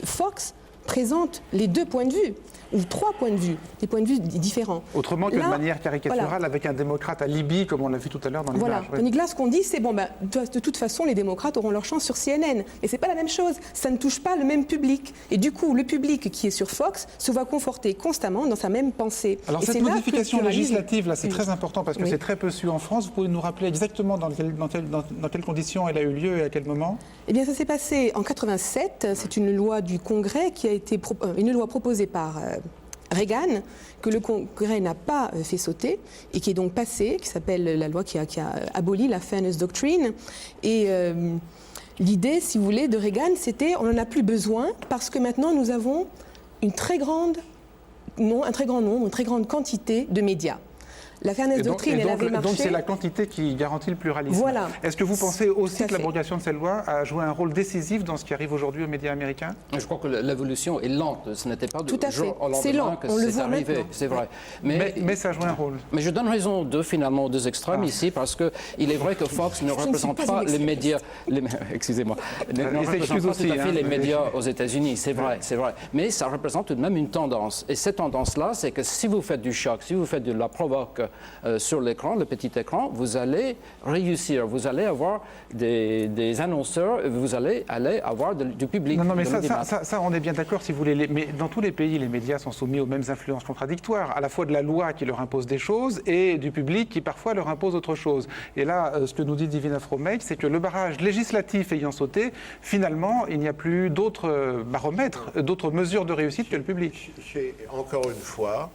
Fox présente les deux points de vue, ou trois points de vue, des points de vue différents. Autrement que de manière caricaturale, avec un démocrate à Libye, comme on l'a vu tout à l'heure dans l'image. Voilà, tandis là, ce qu'on dit, c'est de toute façon, les démocrates auront leur chance sur CNN. Et c'est pas la même chose, ça ne touche pas le même public. Et du coup, le public qui est sur Fox se voit conforté constamment dans sa même pensée. Alors et cette modification législative, là, c'est très important parce que c'est très peu su en France. Vous pouvez nous rappeler exactement dans quelles conditions elle a eu lieu et à quel moment? Eh bien, ça s'est passé en 87. C'est une loi du Congrès qui a été une loi proposée par Reagan, que le Congrès n'a pas fait sauter et qui est donc passée, qui s'appelle la loi qui a aboli la Fairness Doctrine. Et l'idée, si vous voulez, de Reagan, c'était on n'en a plus besoin parce que maintenant nous avons un très grand nombre, une très grande quantité de médias. La Fairness Doctrine, elle avait marché. Donc c'est la quantité qui garantit le pluralisme. Voilà. Est-ce que vous pensez aussi que l'abrogation de cette loi a joué un rôle décisif dans ce qui arrive aujourd'hui aux médias américains? Je crois que l'évolution est lente. Ce n'était pas du jour au c'est lendemain lent. que On le c'est voit arrivé. maintenant. C'est vrai. Mais ça joue un rôle. Mais je donne raison finalement aux deux extrêmes ici, parce qu'il est vrai que Fox ne représente pas les médias. Excusez-moi. Ne représente pas tout à fait les médias aux États-Unis. C'est vrai, c'est vrai. Mais ça représente tout de même une tendance. Et cette tendance-là, c'est que si vous faites du choc, si vous faites de la provoque sur l'écran, le petit écran, vous allez réussir. Vous allez avoir des annonceurs, vous allez avoir du public. Non, mais ça, on est bien d'accord, si vous voulez. Mais dans tous les pays, les médias sont soumis aux mêmes influences contradictoires, à la fois de la loi qui leur impose des choses et du public qui parfois leur impose autre chose. Et là, ce que nous dit Divina Fromage, c'est que le barrage législatif ayant sauté, finalement, il n'y a plus d'autres baromètres, d'autres mesures de réussite que le public. C'est encore une fois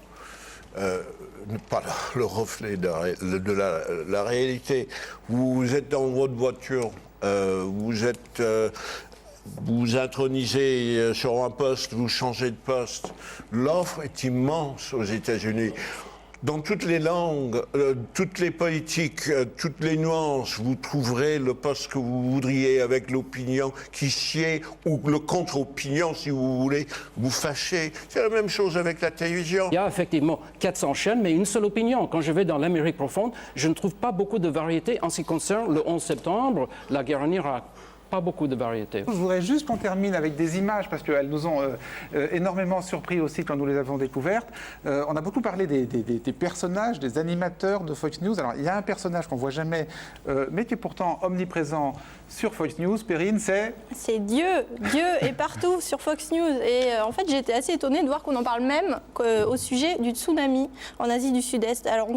pas le reflet de la réalité. Vous êtes dans votre voiture, vous intronisez sur un poste, vous changez de poste. L'offre est immense aux États-Unis. Dans toutes les langues, toutes les politiques, toutes les nuances, vous trouverez le poste que vous voudriez avec l'opinion qui sied ou le contre-opinion, si vous voulez, vous fâchez. C'est la même chose avec la télévision. Il y a effectivement 400 chaînes, mais une seule opinion. Quand je vais dans l'Amérique profonde, je ne trouve pas beaucoup de variété en ce qui concerne le 11 septembre, la guerre en Irak. Pas beaucoup de variété. Je voudrais juste qu'on termine avec des images, parce qu'elles nous ont énormément surpris aussi quand nous les avons découvertes. On a beaucoup parlé des personnages, des animateurs de Fox News. Alors, il y a un personnage qu'on ne voit jamais, mais qui est pourtant omniprésent sur Fox News. Perrine, c'est Dieu. Dieu est partout sur Fox News. Et en fait, j'ai été assez étonnée de voir qu'on en parle même au sujet du tsunami en Asie du Sud-Est. Alors,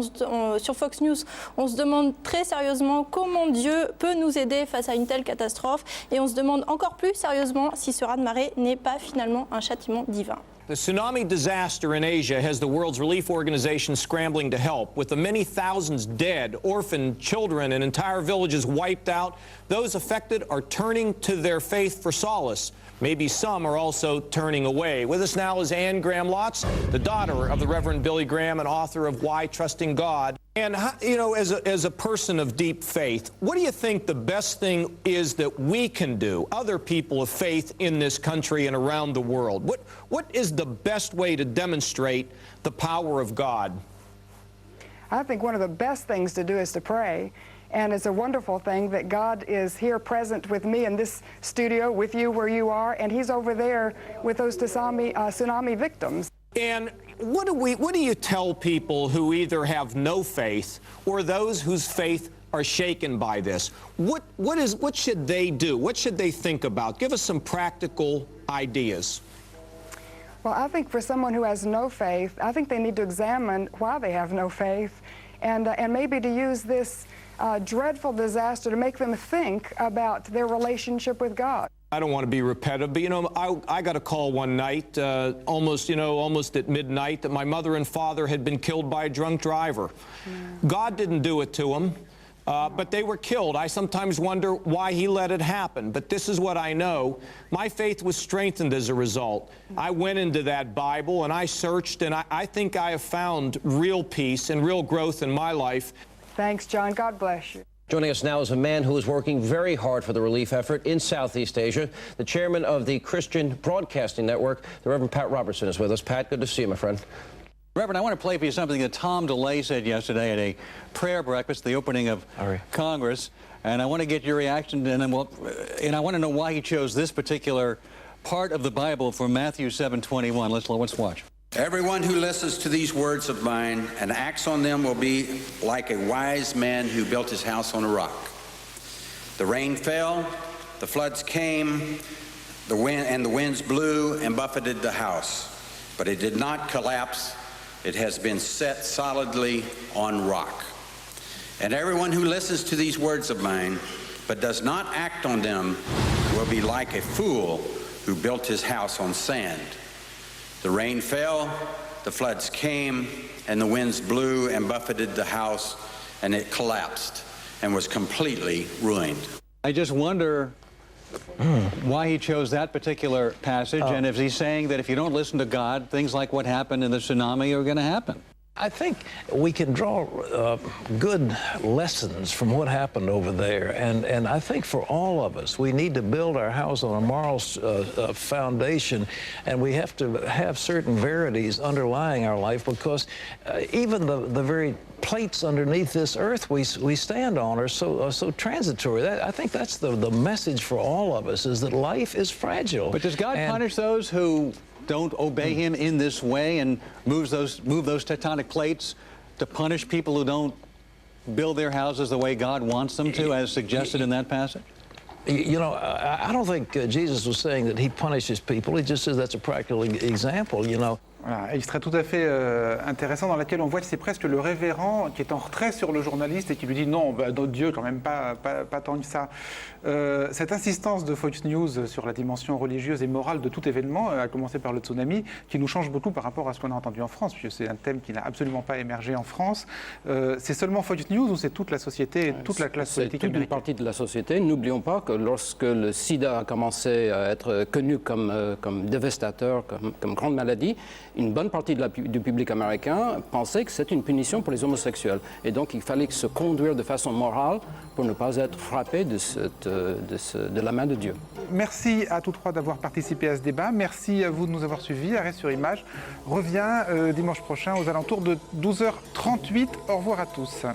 sur Fox News, on se demande très sérieusement comment Dieu peut nous aider face à une telle catastrophe. Et on se demande encore plus sérieusement si ce raz-de-marée n'est pas finalement un châtiment divin. The tsunami disaster in Asia has the world's relief organizations scrambling to help. With the many thousands dead, orphaned children, and entire villages wiped out, those affected are turning to their faith for solace. Maybe some are also turning away. With us now is Anne Graham Lotz, the daughter of the Reverend Billy Graham and author of Why Trusting God. And, you know, as a person of deep faith, what do you think the best thing is that we can do, other people of faith in this country and around the world? What is the best way to demonstrate the power of God? I think one of the best things to do is to pray. And it's a wonderful thing that God is here present with me in this studio, with you where you are, and He's over there with those tsunami victims. And what do you tell people who either have no faith or those whose faith are shaken by this? What should they do? What should they think about? Give us some practical ideas. Well, I think for someone who has no faith, I think they need to examine why they have no faith, and maybe to use this dreadful disaster to make them think about their relationship with God. I don't want to be repetitive, but, you know, I got a call one night, almost at midnight, that my mother and father had been killed by a drunk driver. God didn't do it to them. But they were killed. I sometimes wonder why he let it happen. But this is what I know. My faith was strengthened as a result. I went into that Bible and I searched, and I think I have found real peace and real growth in my life. Thanks, John. God bless you. Joining us now is a man who is working very hard for the relief effort in Southeast Asia. The chairman of the Christian Broadcasting Network, the Reverend Pat Robertson, is with us. Pat, good to see you, my friend. Reverend, I want to play for you something that Tom DeLay said yesterday at a prayer breakfast, the opening of Congress, and I want to get your reaction, and I want to know why he chose this particular part of the Bible for Matthew 7:21. Let's watch. Everyone who listens to these words of mine and acts on them will be like a wise man who built his house on a rock. The rain fell, the floods came, the winds blew and buffeted the house, but it did not collapse. It has been set solidly on rock. And everyone who listens to these words of mine, but does not act on them, will be like a fool who built his house on sand. The rain fell, the floods came, and the winds blew and buffeted the house, and it collapsed and was completely ruined. I just wonder why he chose that particular passage, and if he's saying that if you don't listen to God, things like what happened in the tsunami are going to happen. I think we can draw good lessons from what happened over there, and I think for all of us, we need to build our house on a moral foundation, and we have to have certain verities underlying our life, because even the very plates underneath this earth we stand on are so transitory. I think that's the message for all of us, is that life is fragile. But does God punish those who don't obey him in this way and move those tectonic plates to punish people who don't build their houses the way God wants them to, as suggested in that passage? You know, I don't think Jesus was saying that he punishes people. He just says that's a practical example, you know. Voilà, il serait tout à fait intéressant, dans laquelle on voit que c'est presque le révérend qui est en retrait sur le journaliste et qui lui dit non, notre Dieu, quand même pas tant que ça. Cette insistance de Fox News sur la dimension religieuse et morale de tout événement, à commencer par le tsunami, qui nous change beaucoup par rapport à ce qu'on a entendu en France, puisque c'est un thème qui n'a absolument pas émergé en France. C'est seulement Fox News ou c'est toute la société et toute la classe politique américaine? C'est toute une partie de la société. N'oublions pas que lorsque le sida a commencé à être connu comme dévastateur, comme grande maladie, une bonne partie du public américain pensait que c'était une punition pour les homosexuels. Et donc il fallait se conduire de façon morale pour ne pas être frappé de la main de Dieu. Merci à tous trois d'avoir participé à ce débat. Merci à vous de nous avoir suivis. Arrêt sur image revient dimanche prochain aux alentours de 12h38. Au revoir à tous.